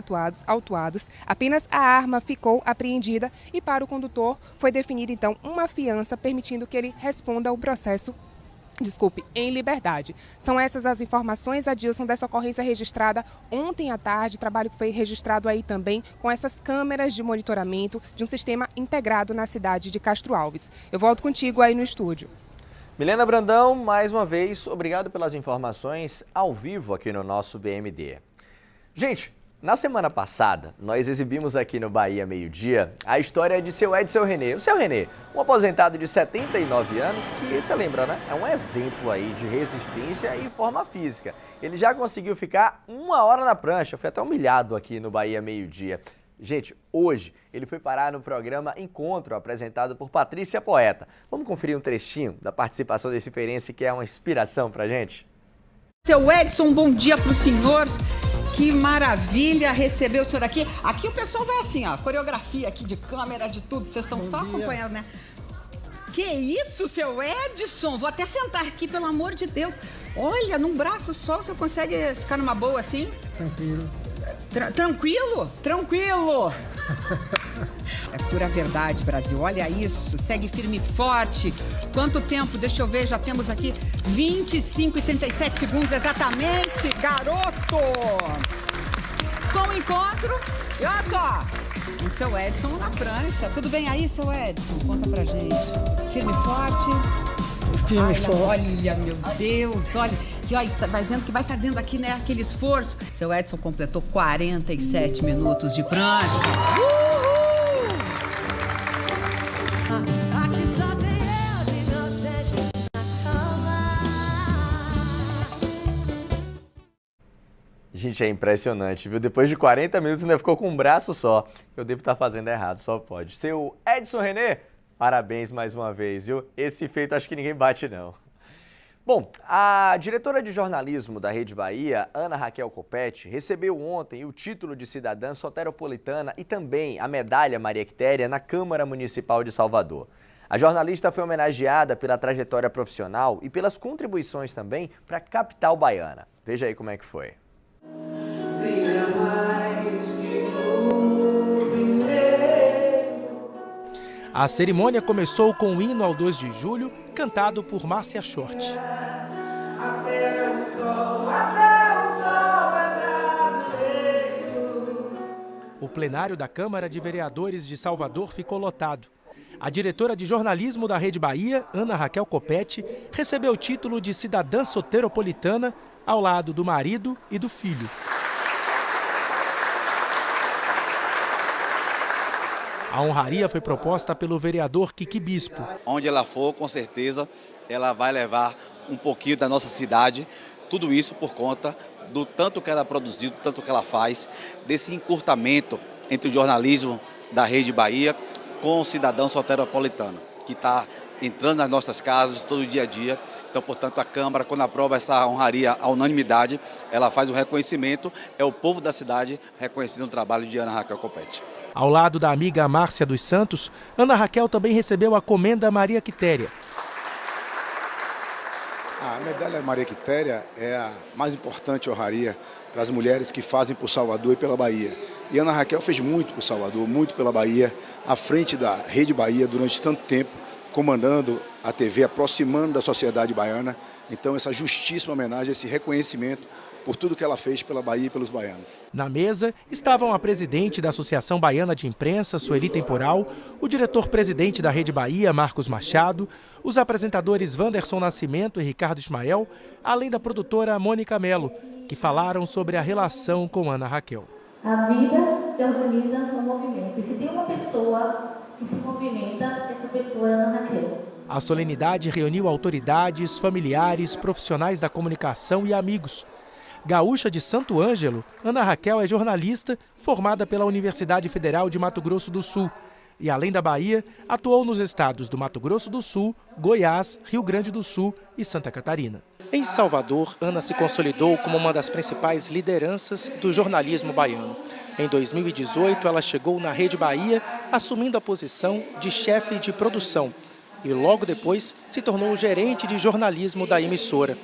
D: autuados, apenas a arma ficou apreendida e para o condutor foi definida então uma fiança permitindo que ele responda ao processo em liberdade. São essas as informações, Adilson, dessa ocorrência registrada ontem à tarde, trabalho que foi registrado aí também com essas câmeras de monitoramento de um sistema integrado na cidade de Castro Alves. Eu volto contigo aí no estúdio.
A: Milena Brandão, mais uma vez, obrigado pelas informações ao vivo aqui no nosso BMD. Gente, Na semana passada, nós exibimos aqui no Bahia Meio Dia a história de seu Edson René. O seu René, um aposentado de 79 anos que, você lembra, né? É um exemplo aí de resistência e forma física. Ele já conseguiu ficar 1 hora na prancha, foi até humilhado aqui no Bahia Meio Dia. Gente, hoje ele foi parar no programa Encontro, apresentado por Patrícia Poeta. Vamos conferir um trechinho da participação desse feirense que é uma inspiração pra gente?
Q: Seu Edson, bom dia pro senhor. Que maravilha receber o senhor aqui. Aqui o pessoal vai assim, ó, coreografia aqui de câmera, de tudo. Vocês estão só acompanhando, né? Que isso, seu Edson? Vou até sentar aqui, pelo amor de Deus. Olha, num braço só, o senhor consegue ficar numa boa assim?
R: Tranquilo.
Q: Tranquilo? Tranquilo! É pura verdade, Brasil. Olha isso, segue firme e forte. Quanto tempo? Deixa eu ver, já temos aqui 25 e 37 segundos exatamente. Garoto! Com o encontro, e olha só, o seu Edson na prancha. Tudo bem aí, seu Edson? Conta pra gente. Firme e forte?
R: Firme e forte.
Q: Olha, meu Deus, olha. E olha, vai vendo que vai fazendo aqui, né, aquele esforço. Seu Edson completou 47 minutos de prancha.
A: Gente, é impressionante, viu? Depois de 40 minutos ainda ficou com um braço só. Eu devo estar fazendo errado, só pode. Seu Edson René, parabéns mais uma vez, viu? Esse feito acho que ninguém bate, não. Bom, a diretora de jornalismo da Rede Bahia, Ana Raquel Copete, recebeu ontem o título de cidadã soteropolitana e também a medalha Maria Quitéria na Câmara Municipal de Salvador. A jornalista foi homenageada pela trajetória profissional e pelas contribuições também para a capital baiana. Veja aí como é que foi.
S: A cerimônia começou com o hino ao 2 de julho, cantado por Márcia Short.
T: Até o sol é brasileiro.
S: O plenário da Câmara de Vereadores de Salvador ficou lotado. A diretora de jornalismo da Rede Bahia, Ana Raquel Copete, recebeu o título de cidadã soteropolitana ao lado do marido e do filho. A honraria foi proposta pelo vereador Kiki Bispo.
U: Onde ela for, com certeza, ela vai levar um pouquinho da nossa cidade, tudo isso por conta do tanto que ela produziu, do tanto que ela faz, desse encurtamento entre o jornalismo da Rede Bahia com o cidadão soteropolitano, que está entrando nas nossas casas todo dia a dia. Então, portanto, a Câmara, quando aprova essa honraria à unanimidade, ela faz o reconhecimento, é o povo da cidade reconhecendo o trabalho de Ana Raquel Copete.
S: Ao lado da amiga Márcia dos Santos, Ana Raquel também recebeu a Comenda Maria Quitéria.
V: A medalha Maria Quitéria é a mais importante honraria para as mulheres que fazem por Salvador e pela Bahia. E Ana Raquel fez muito por Salvador, muito pela Bahia, à frente da Rede Bahia durante tanto tempo, comandando a TV, aproximando da sociedade baiana. Então, essa justíssima homenagem, esse reconhecimento por tudo que ela fez pela Bahia e pelos baianos.
S: Na mesa estavam a presidente da Associação Baiana de Imprensa, Sueli Temporal, o diretor-presidente da Rede Bahia, Marcos Machado, os apresentadores Wanderson Nascimento e Ricardo Ismael, além da produtora Mônica Melo, que falaram sobre a relação com Ana Raquel.
W: A vida se organiza no movimento, e se tem uma pessoa que se movimenta, essa pessoa é a Ana Raquel.
S: A solenidade reuniu autoridades, familiares, profissionais da comunicação e amigos. Gaúcha de Santo Ângelo, Ana Raquel é jornalista formada pela Universidade Federal de Mato Grosso do Sul e, além da Bahia, atuou nos estados do Mato Grosso do Sul, Goiás, Rio Grande do Sul e Santa Catarina. Em Salvador, Ana se consolidou como uma das principais lideranças do jornalismo baiano. Em 2018, ela chegou na Rede Bahia, assumindo a posição de chefe de produção e logo depois se tornou gerente de jornalismo da emissora.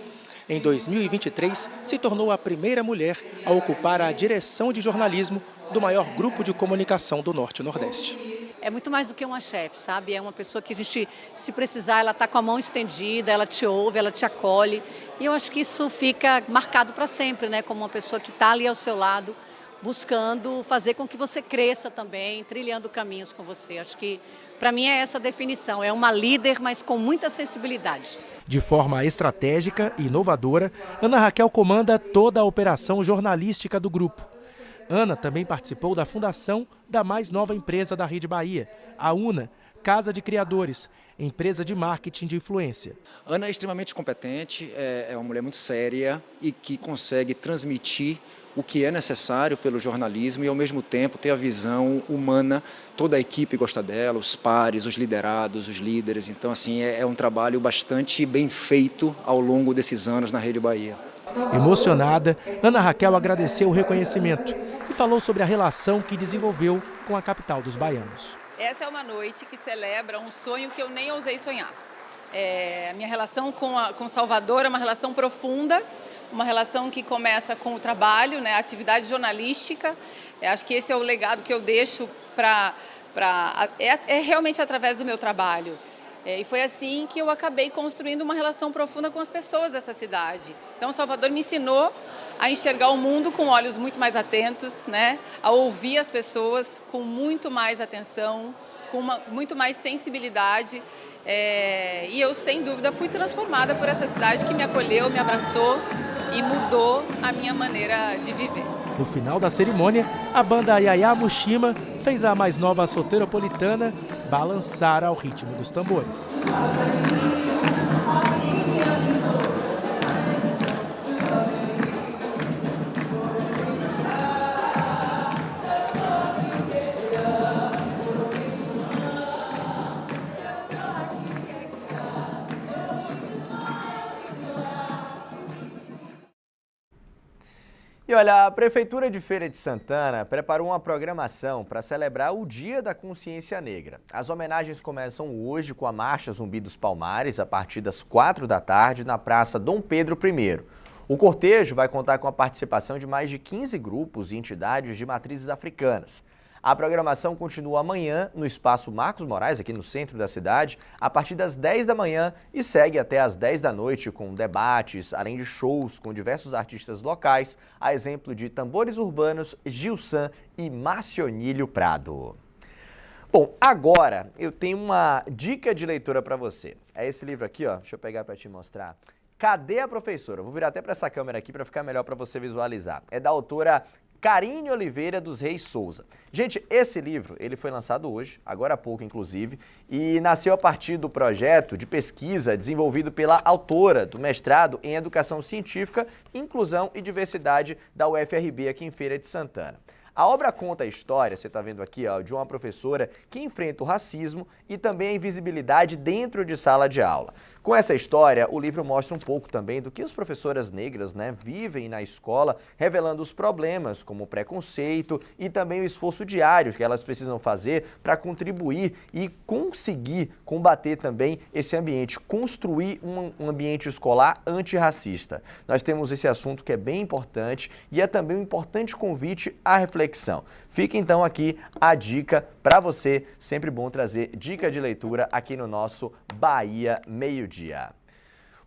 S: Em 2023, se tornou a primeira mulher a ocupar a direção de jornalismo do maior grupo de comunicação do Norte e Nordeste.
X: É muito mais do que uma chefe, sabe? É uma pessoa que a gente, se precisar, ela está com a mão estendida, ela te ouve, ela te acolhe. E eu acho que isso fica marcado para sempre, né? Como uma pessoa que está ali ao seu lado, buscando fazer com que você cresça também, trilhando caminhos com você. Acho que, para mim, é essa a definição. É uma líder, mas com muita sensibilidade.
S: De forma estratégica e inovadora, Ana Raquel comanda toda a operação jornalística do grupo. Ana também participou da fundação da mais nova empresa da Rede Bahia, a UNA, Casa de Criadores, empresa de marketing de influência.
E: Ana é extremamente competente, é uma mulher muito séria e que consegue transmitir o que é necessário pelo jornalismo e, ao mesmo tempo, ter a visão humana. Toda a equipe gosta dela, os pares, os liderados, os líderes. Então, assim, é um trabalho bastante bem feito ao longo desses anos na Rede Bahia.
S: Emocionada, Ana Raquel agradeceu o reconhecimento e falou sobre a relação que desenvolveu com a capital dos baianos.
F: Essa é uma noite que celebra um sonho que eu nem ousei sonhar. A minha relação com Salvador é uma relação profunda, uma relação que começa com o trabalho, né, a atividade jornalística. Acho que esse é o legado que eu deixo é realmente através do meu trabalho. E foi assim que eu acabei construindo uma relação profunda com as pessoas dessa cidade. Então, Salvador me ensinou a enxergar o mundo com olhos muito mais atentos, né? A ouvir as pessoas com muito mais atenção, com muito mais sensibilidade. E eu, sem dúvida, fui transformada por essa cidade que me acolheu, me abraçou e mudou a minha maneira de viver.
S: No final da cerimônia, a banda Yaya Mushima fez a mais nova soteropolitana balançar ao ritmo dos tambores.
A: E olha, a Prefeitura de Feira de Santana preparou uma programação para celebrar o Dia da Consciência Negra. As homenagens começam hoje com a Marcha Zumbi dos Palmares, a partir das 4 da tarde, na Praça Dom Pedro I. O cortejo vai contar com a participação de mais de 15 grupos e entidades de matrizes africanas. A programação continua amanhã no Espaço Marcos Moraes, aqui no centro da cidade, a partir das 10 da manhã e segue até às 10 da noite com debates, além de shows com diversos artistas locais, a exemplo de Tambores Urbanos, Gilsan e Marcionílio Prado. Bom, agora eu tenho uma dica de leitura para você. É esse livro aqui, ó. Deixa eu pegar para te mostrar. Cadê a Professora? Vou virar até para essa câmera aqui para ficar melhor para você visualizar. É da autora Carine Oliveira dos Reis Souza. Gente, esse livro, ele foi lançado hoje, agora há pouco inclusive, e nasceu a partir do projeto de pesquisa desenvolvido pela autora do mestrado em Educação Científica, Inclusão e Diversidade da UFRB aqui em Feira de Santana. A obra conta a história, você está vendo aqui, ó, de uma professora que enfrenta o racismo e também a invisibilidade dentro de sala de aula. Com essa história, o livro mostra um pouco também do que as professoras negras, né, vivem na escola, revelando os problemas como o preconceito e também o esforço diário que elas precisam fazer para contribuir e conseguir combater também esse ambiente, construir um ambiente escolar antirracista. Nós temos esse assunto que é bem importante e é também um importante convite à reflexão. Fica então aqui a dica para você, sempre bom trazer dica de leitura aqui no nosso Bahia Meio-Dia.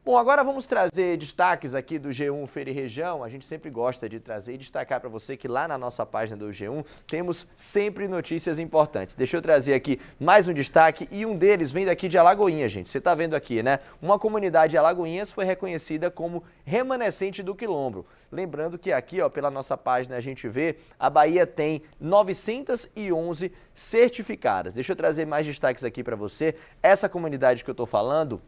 A: Bom, agora vamos trazer destaques aqui do G1 Feira e Região. A gente sempre gosta de trazer e destacar para você que lá na nossa página do G1 temos sempre notícias importantes. Deixa eu trazer aqui mais um destaque e um deles vem daqui de Alagoinhas, gente. Você está vendo aqui, né? Uma comunidade de Alagoinhas foi reconhecida como remanescente do Quilombo. Lembrando que aqui, ó, pela nossa página a gente vê, a Bahia tem 911 certificadas. Deixa eu trazer mais destaques aqui para você. Essa comunidade que eu estou falando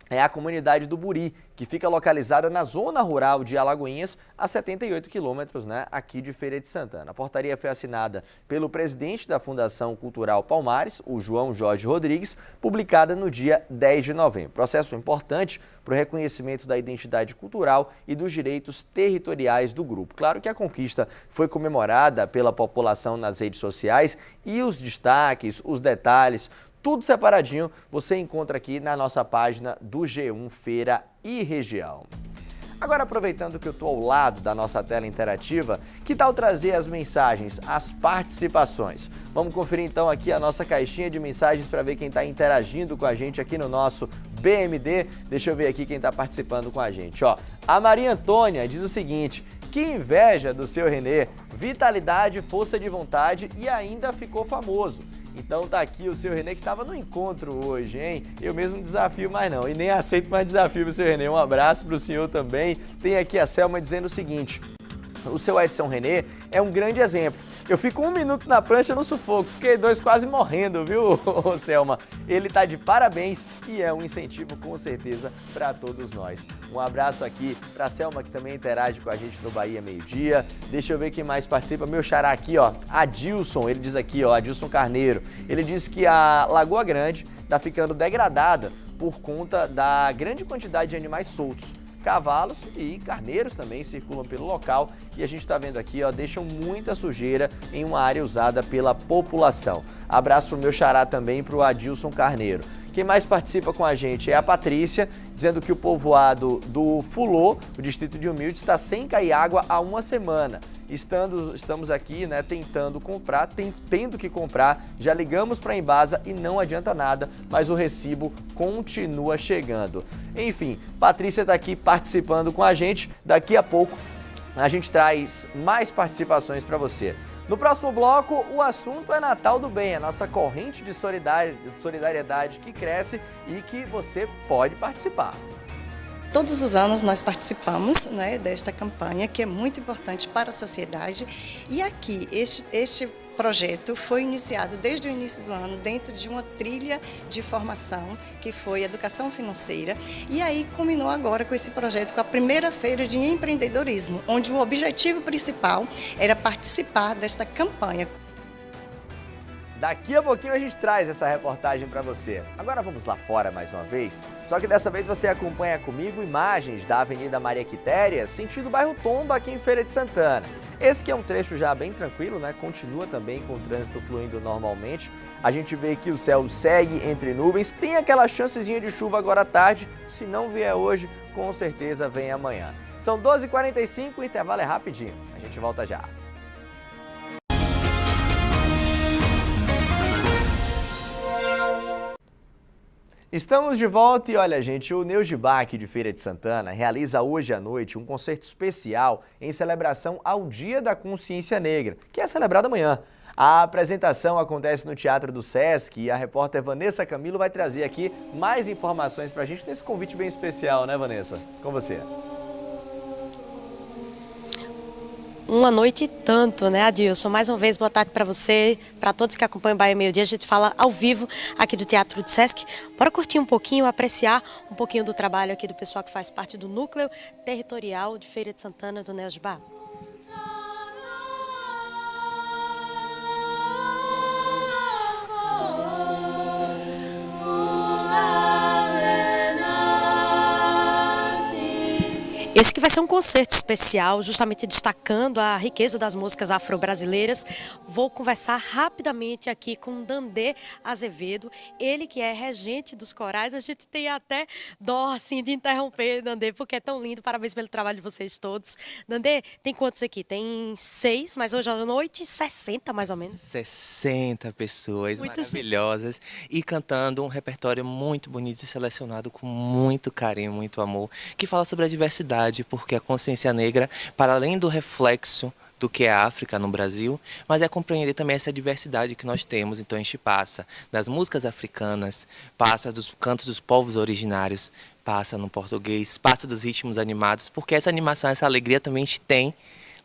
A: é a comunidade do Buri, que fica localizada na zona rural de Alagoinhas, a 78 quilômetros, né, aqui de Feira de Santana. A portaria foi assinada pelo presidente da Fundação Cultural Palmares, o João Jorge Rodrigues, publicada no dia 10 de novembro. Processo importante para o reconhecimento da identidade cultural e dos direitos territoriais do grupo. Claro que a conquista foi comemorada pela população nas redes sociais e os destaques, os detalhes, tudo separadinho, você encontra aqui na nossa página do G1 Feira e Região. Agora, aproveitando que eu estou ao lado da nossa tela interativa, que tal trazer as mensagens, as participações? Vamos conferir então aqui a nossa caixinha de mensagens para ver quem está interagindo com a gente aqui no nosso BMD. Deixa eu ver aqui quem está participando com a gente. Ó, a Maria Antônia diz o seguinte: que inveja do seu Renê, vitalidade, força de vontade e ainda ficou famoso. Então tá aqui o seu Renê que estava no encontro hoje, hein? Eu mesmo não desafio mais não, e nem aceito mais desafio pro seu Renê. Um abraço pro senhor também. Tem aqui a Selma dizendo o seguinte: o seu Edson René é um grande exemplo. Eu fico 1 minuto na prancha no sufoco, fiquei 2 quase morrendo, viu, Selma? Ele tá de parabéns e é um incentivo com certeza para todos nós. Um abraço aqui para Selma, que também interage com a gente no Bahia Meio-Dia. Deixa eu ver quem mais participa. Meu xará aqui, ó, Adilson, ele diz aqui, ó, Adilson Carneiro. Ele diz que a Lagoa Grande tá ficando degradada por conta da grande quantidade de animais soltos. Cavalos e carneiros também circulam pelo local e a gente está vendo aqui, ó, deixam muita sujeira em uma área usada pela população. Abraço pro meu xará também, pro Adilson Carneiro. Quem mais participa com a gente é a Patrícia, dizendo que o povoado do Fulô, o distrito de Humilde, está sem cair água há 1 semana. Estamos aqui, né, tentando comprar, tendo que comprar, já ligamos para a Embasa e não adianta nada, mas o recibo continua chegando. Enfim, Patrícia está aqui participando com a gente, daqui a pouco a gente traz mais participações para você. No próximo bloco, o assunto é Natal do Bem, a nossa corrente de solidariedade que cresce e que você pode participar.
C: Todos os anos nós participamos, né, desta campanha, que é muito importante para a sociedade. E aqui, este projeto foi iniciado desde o início do ano dentro de uma trilha de formação que foi Educação Financeira, e aí culminou agora com esse projeto, com a primeira feira de empreendedorismo, onde o objetivo principal era participar desta campanha.
A: Daqui a pouquinho a gente traz essa reportagem para você. Agora vamos lá fora mais uma vez, só que dessa vez você acompanha comigo imagens da Avenida Maria Quitéria, sentido bairro Tomba, aqui em Feira de Santana. Esse que é um trecho já bem tranquilo, né? Continua também com o trânsito fluindo normalmente. A gente vê que o céu segue entre nuvens, tem aquela chancezinha de chuva agora à tarde. Se não vier hoje, com certeza vem amanhã. São 12h45, o intervalo é rapidinho. A gente volta já. Estamos de volta e olha, gente, o Neugibá aqui de Feira de Santana realiza hoje à noite um concerto especial em celebração ao Dia da Consciência Negra, que é celebrado amanhã. A apresentação acontece no Teatro do Sesc e a repórter Vanessa Camilo vai trazer aqui mais informações pra gente nesse convite bem especial, né, Vanessa? Com você.
H: Uma noite e tanto, né, Adilson? Mais uma vez, boa tarde para você, para todos que acompanham o Bahia Meio Dia. A gente fala ao vivo aqui do Teatro do Sesc. Bora curtir um pouquinho, apreciar um pouquinho do trabalho aqui do pessoal que faz parte do Núcleo Territorial de Feira de Santana do Neugibá. Esse que vai ser um concerto especial, justamente destacando a riqueza das músicas afro-brasileiras. Vou conversar rapidamente aqui com Dandê Azevedo, ele que é regente dos corais. A gente tem até dó, assim, de interromper, Dandê, porque é tão lindo. Parabéns pelo trabalho de vocês todos. Dandê, tem quantos aqui? Tem 6, mas hoje à noite 60 mais ou menos.
I: 60 pessoas
H: Muita
I: maravilhosas e cantando um repertório muito bonito e selecionado com muito carinho, muito amor, que fala sobre a diversidade, porque a consciência negra, para além do reflexo do que é a África no Brasil, mas é compreender também essa diversidade que nós temos. Então a gente passa das músicas africanas, passa dos cantos dos povos originários, passa no português, passa dos ritmos animados, porque essa animação, essa alegria também a gente tem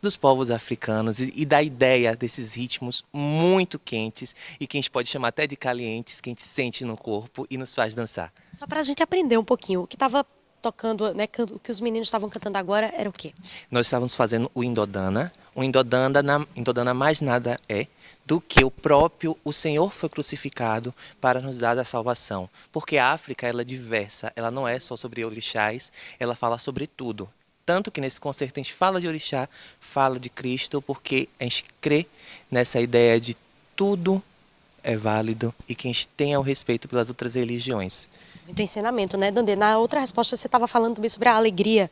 I: dos povos africanos e da ideia desses ritmos muito quentes e que a gente pode chamar até de calientes, que a gente sente no corpo e nos faz dançar.
H: Só para a gente aprender um pouquinho, o que estava tocando, né, o que os meninos estavam cantando agora era o quê?
I: Nós estávamos fazendo o Indodana. O Indodana mais nada é do que o Senhor foi crucificado para nos dar a salvação. Porque a África, ela é diversa, ela não é só sobre orixás, ela fala sobre tudo. Tanto que nesse concerto a gente fala de orixá, fala de Cristo, porque a gente crê nessa ideia de tudo é válido e que a gente tenha o respeito pelas outras religiões.
H: Muito ensinamento, né, Dandê? Na outra resposta você estava falando também sobre a alegria,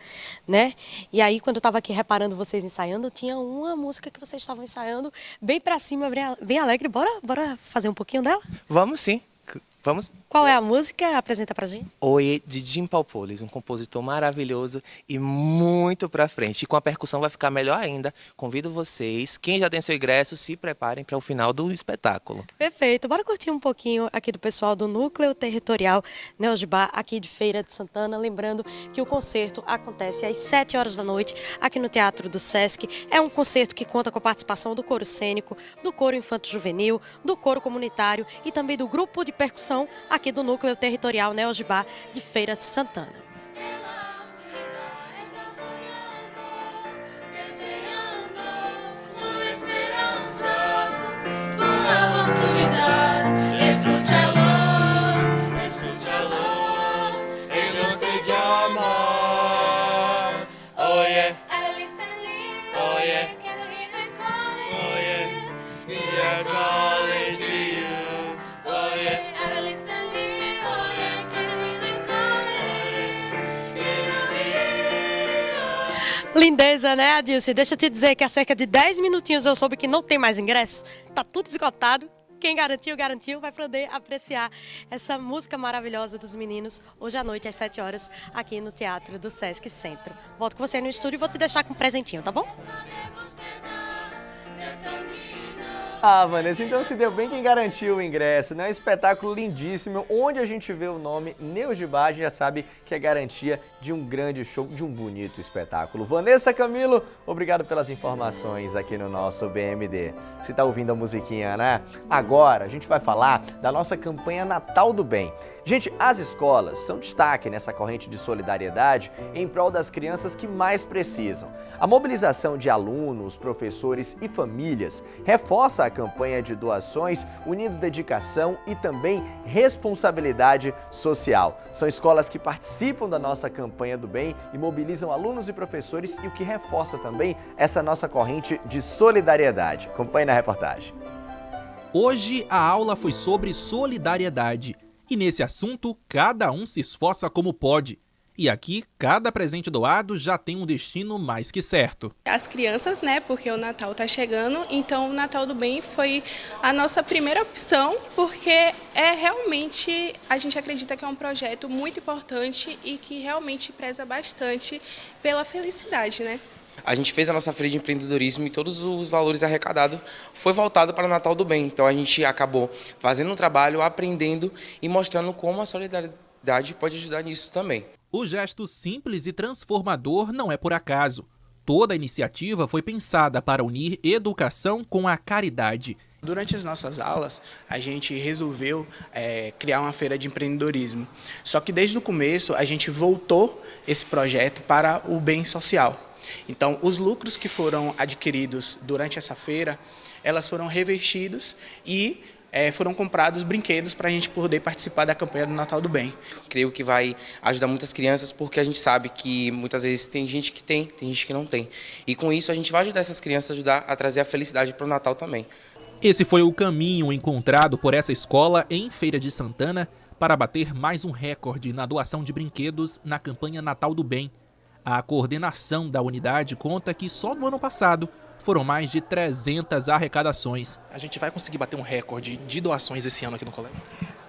H: né? E aí, quando eu estava aqui reparando vocês ensaiando, tinha uma música que vocês estavam ensaiando bem para cima, bem alegre. Bora fazer um pouquinho dela?
I: Vamos sim. Vamos?
H: Qual é a música? Apresenta pra gente.
I: Oiê, de Jim Paupolis, um compositor maravilhoso e muito pra frente. E com a percussão vai ficar melhor ainda. Convido vocês, quem já tem seu ingresso, se preparem para o final do espetáculo.
H: Perfeito. Bora curtir um pouquinho aqui do pessoal do Núcleo Territorial Neogibá, aqui de Feira de Santana. Lembrando que o concerto acontece às 7 horas da noite, aqui no Teatro do Sesc. É um concerto que conta com a participação do coro cênico, do coro infanto-juvenil, do coro comunitário e também do grupo de percussão aqui do Núcleo Territorial Neogibá de Feira de Santana.
T: Escute a luz, em doce de amor. Oh yeah, oh yeah, oh yeah, we are calling to you. Oh yeah,
H: Lindeza, né, Adilson? Deixa eu te dizer que há cerca de 10 minutinhos eu soube que não tem mais ingresso. Tá tudo esgotado. Quem garantiu, garantiu, vai poder apreciar essa música maravilhosa dos meninos hoje à noite, às 7 horas, aqui no Teatro do Sesc Centro. Volto com você no estúdio e vou te deixar com um presentinho, tá bom?
A: Ah, Vanessa, então se deu bem quem garantiu o ingresso, né? Um espetáculo lindíssimo, onde a gente vê o nome Neogibá, a gente já sabe que é garantia de um grande show, de um bonito espetáculo. Vanessa Camilo, obrigado pelas informações aqui no nosso BMD. Você tá ouvindo a musiquinha, né? Agora a gente vai falar da nossa campanha Natal do Bem. Gente, as escolas são destaque nessa corrente de solidariedade em prol das crianças que mais precisam. A mobilização de alunos, professores e famílias reforça a campanha de doações, unindo dedicação e também responsabilidade social. São escolas que participam da nossa campanha do bem e mobilizam alunos e professores, e o que reforça também essa nossa corrente de solidariedade. Acompanhe na reportagem.
J: Hoje a aula foi sobre solidariedade. E nesse assunto, cada um se esforça como pode. E aqui, cada presente doado já tem um destino mais que certo.
L: As crianças, né, porque o Natal está chegando, então o Natal do Bem foi a nossa primeira opção, porque realmente, a gente acredita que é um projeto muito importante e que realmente preza bastante pela felicidade, né?
M: A gente fez a nossa feira de empreendedorismo e todos os valores arrecadados foi voltado para o Natal do Bem. Então a gente acabou fazendo um trabalho, aprendendo e mostrando como a solidariedade pode ajudar nisso também.
J: O gesto simples e transformador não é por acaso. Toda a iniciativa foi pensada para unir educação com a caridade.
R: Durante as nossas aulas, a gente resolveu criar uma feira de empreendedorismo. Só que desde o começo, a gente voltou esse projeto para o bem social. Então, os lucros que foram adquiridos durante essa feira, elas foram revertidos e foram comprados brinquedos para a gente poder participar da campanha do Natal do Bem.
M: Creio que vai ajudar muitas crianças, porque a gente sabe que muitas vezes tem gente que tem gente que não tem. E com isso a gente vai ajudar essas crianças, ajudar a trazer a felicidade para o Natal também.
J: Esse foi o caminho encontrado por essa escola em Feira de Santana para bater mais um recorde na doação de brinquedos na campanha Natal do Bem. A coordenação da unidade conta que só no ano passado foram mais de 300 arrecadações.
Y: A gente vai conseguir bater um recorde de doações esse ano aqui no colégio?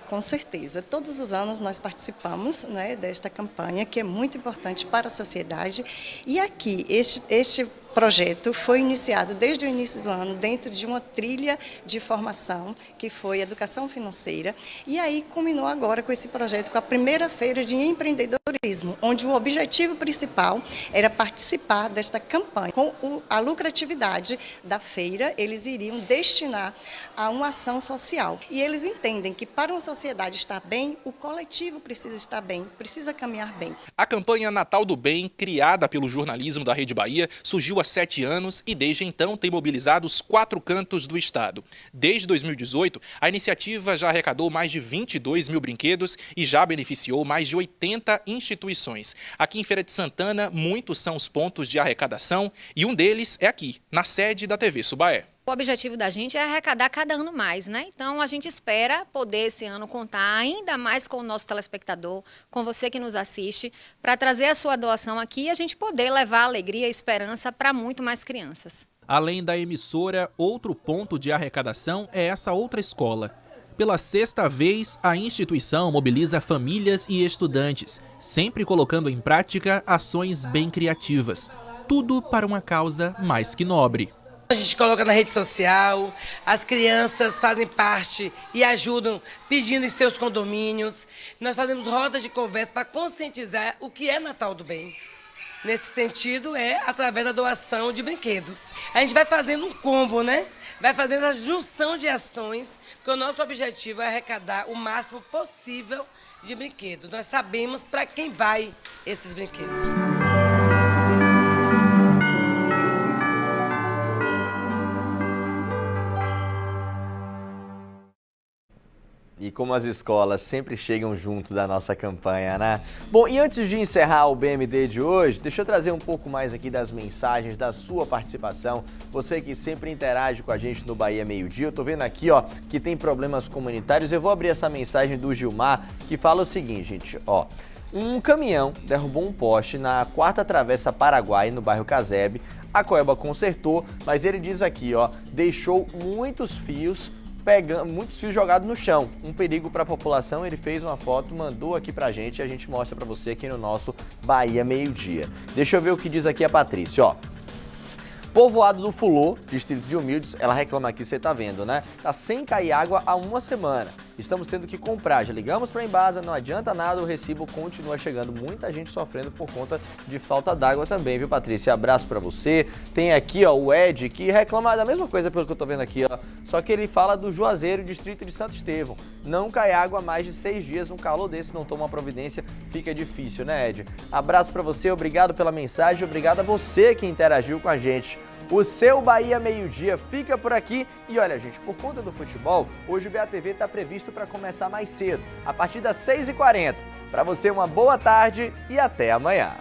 C: Com certeza. Todos os anos nós participamos, né, desta campanha, que é muito importante para a sociedade. E aqui, este projeto foi iniciado desde o início do ano dentro de uma trilha de formação, que foi Educação Financeira, e aí culminou agora com esse projeto, com a primeira feira de empreendedorismo, onde o objetivo principal era participar desta campanha. Com a lucratividade da feira, eles iriam destinar a uma ação social. E eles entendem que para uma sociedade estar bem, o coletivo precisa estar bem, precisa caminhar bem.
J: A campanha Natal do Bem, criada pelo jornalismo da Rede Bahia, surgiu há 7 anos e desde então tem mobilizado os 4 cantos do estado. Desde 2018, a iniciativa já arrecadou mais de 22 mil brinquedos e já beneficiou mais de 80 instituições. Aqui em Feira de Santana, muitos são os pontos de arrecadação e um deles é aqui, na sede da TV Subaé.
Z: O objetivo da gente é arrecadar cada ano mais, né? Então a gente espera poder esse ano contar ainda mais com o nosso telespectador, com você que nos assiste, para trazer a sua doação aqui e a gente poder levar alegria e esperança para muito mais crianças.
J: Além da emissora, outro ponto de arrecadação é essa outra escola. Pela 6ª vez, a instituição mobiliza famílias e estudantes, sempre colocando em prática ações bem criativas. Tudo para uma causa mais que nobre.
B: A gente coloca na rede social, as crianças fazem parte e ajudam pedindo em seus condomínios. Nós fazemos rodas de conversa para conscientizar o que é Natal do Bem. Nesse sentido, é através da doação de brinquedos. A gente vai fazendo um combo, né? Vai fazendo a junção de ações, porque o nosso objetivo é arrecadar o máximo possível de brinquedos. Nós sabemos para quem vai esses brinquedos.
A: E como as escolas sempre chegam junto da nossa campanha, né? Bom, e antes de encerrar o BMD de hoje, deixa eu trazer um pouco mais aqui das mensagens, da sua participação. Você que sempre interage com a gente no Bahia Meio Dia. Eu tô vendo aqui, ó, que tem problemas comunitários. Eu vou abrir essa mensagem do Gilmar, que fala o seguinte, gente, ó. Um caminhão derrubou um poste na 4ª Travessa Paraguai, no bairro Casebe. A Coelba consertou, mas ele diz aqui, ó, deixou muitos fios jogados no chão. Um perigo para a população. Ele fez uma foto, mandou aqui pra gente e a gente mostra para você aqui no nosso Bahia Meio Dia. Deixa eu ver o que diz aqui a Patrícia, ó. Povoado do Fulô, distrito de Humildes, ela reclama aqui, você tá vendo, né? Tá sem cair água há uma semana. Estamos tendo que comprar. Já ligamos para a Embasa, não adianta nada, o recibo continua chegando. Muita gente sofrendo por conta de falta d'água também, viu, Patrícia? Abraço para você. Tem aqui, ó, o Ed, que reclama da mesma coisa pelo que eu tô vendo aqui, ó. Só que ele fala do Juazeiro, distrito de Santo Estevão. Não cai água há mais de 6 dias. Um calor desse, não toma uma providência, fica difícil, né, Ed? Abraço para você, obrigado pela mensagem, obrigado a você que interagiu com a gente. O seu Bahia Meio Dia fica por aqui. E olha, gente, por conta do futebol, hoje o BATV está previsto para começar mais cedo, a partir das 6h40. Para você, uma boa tarde e até amanhã.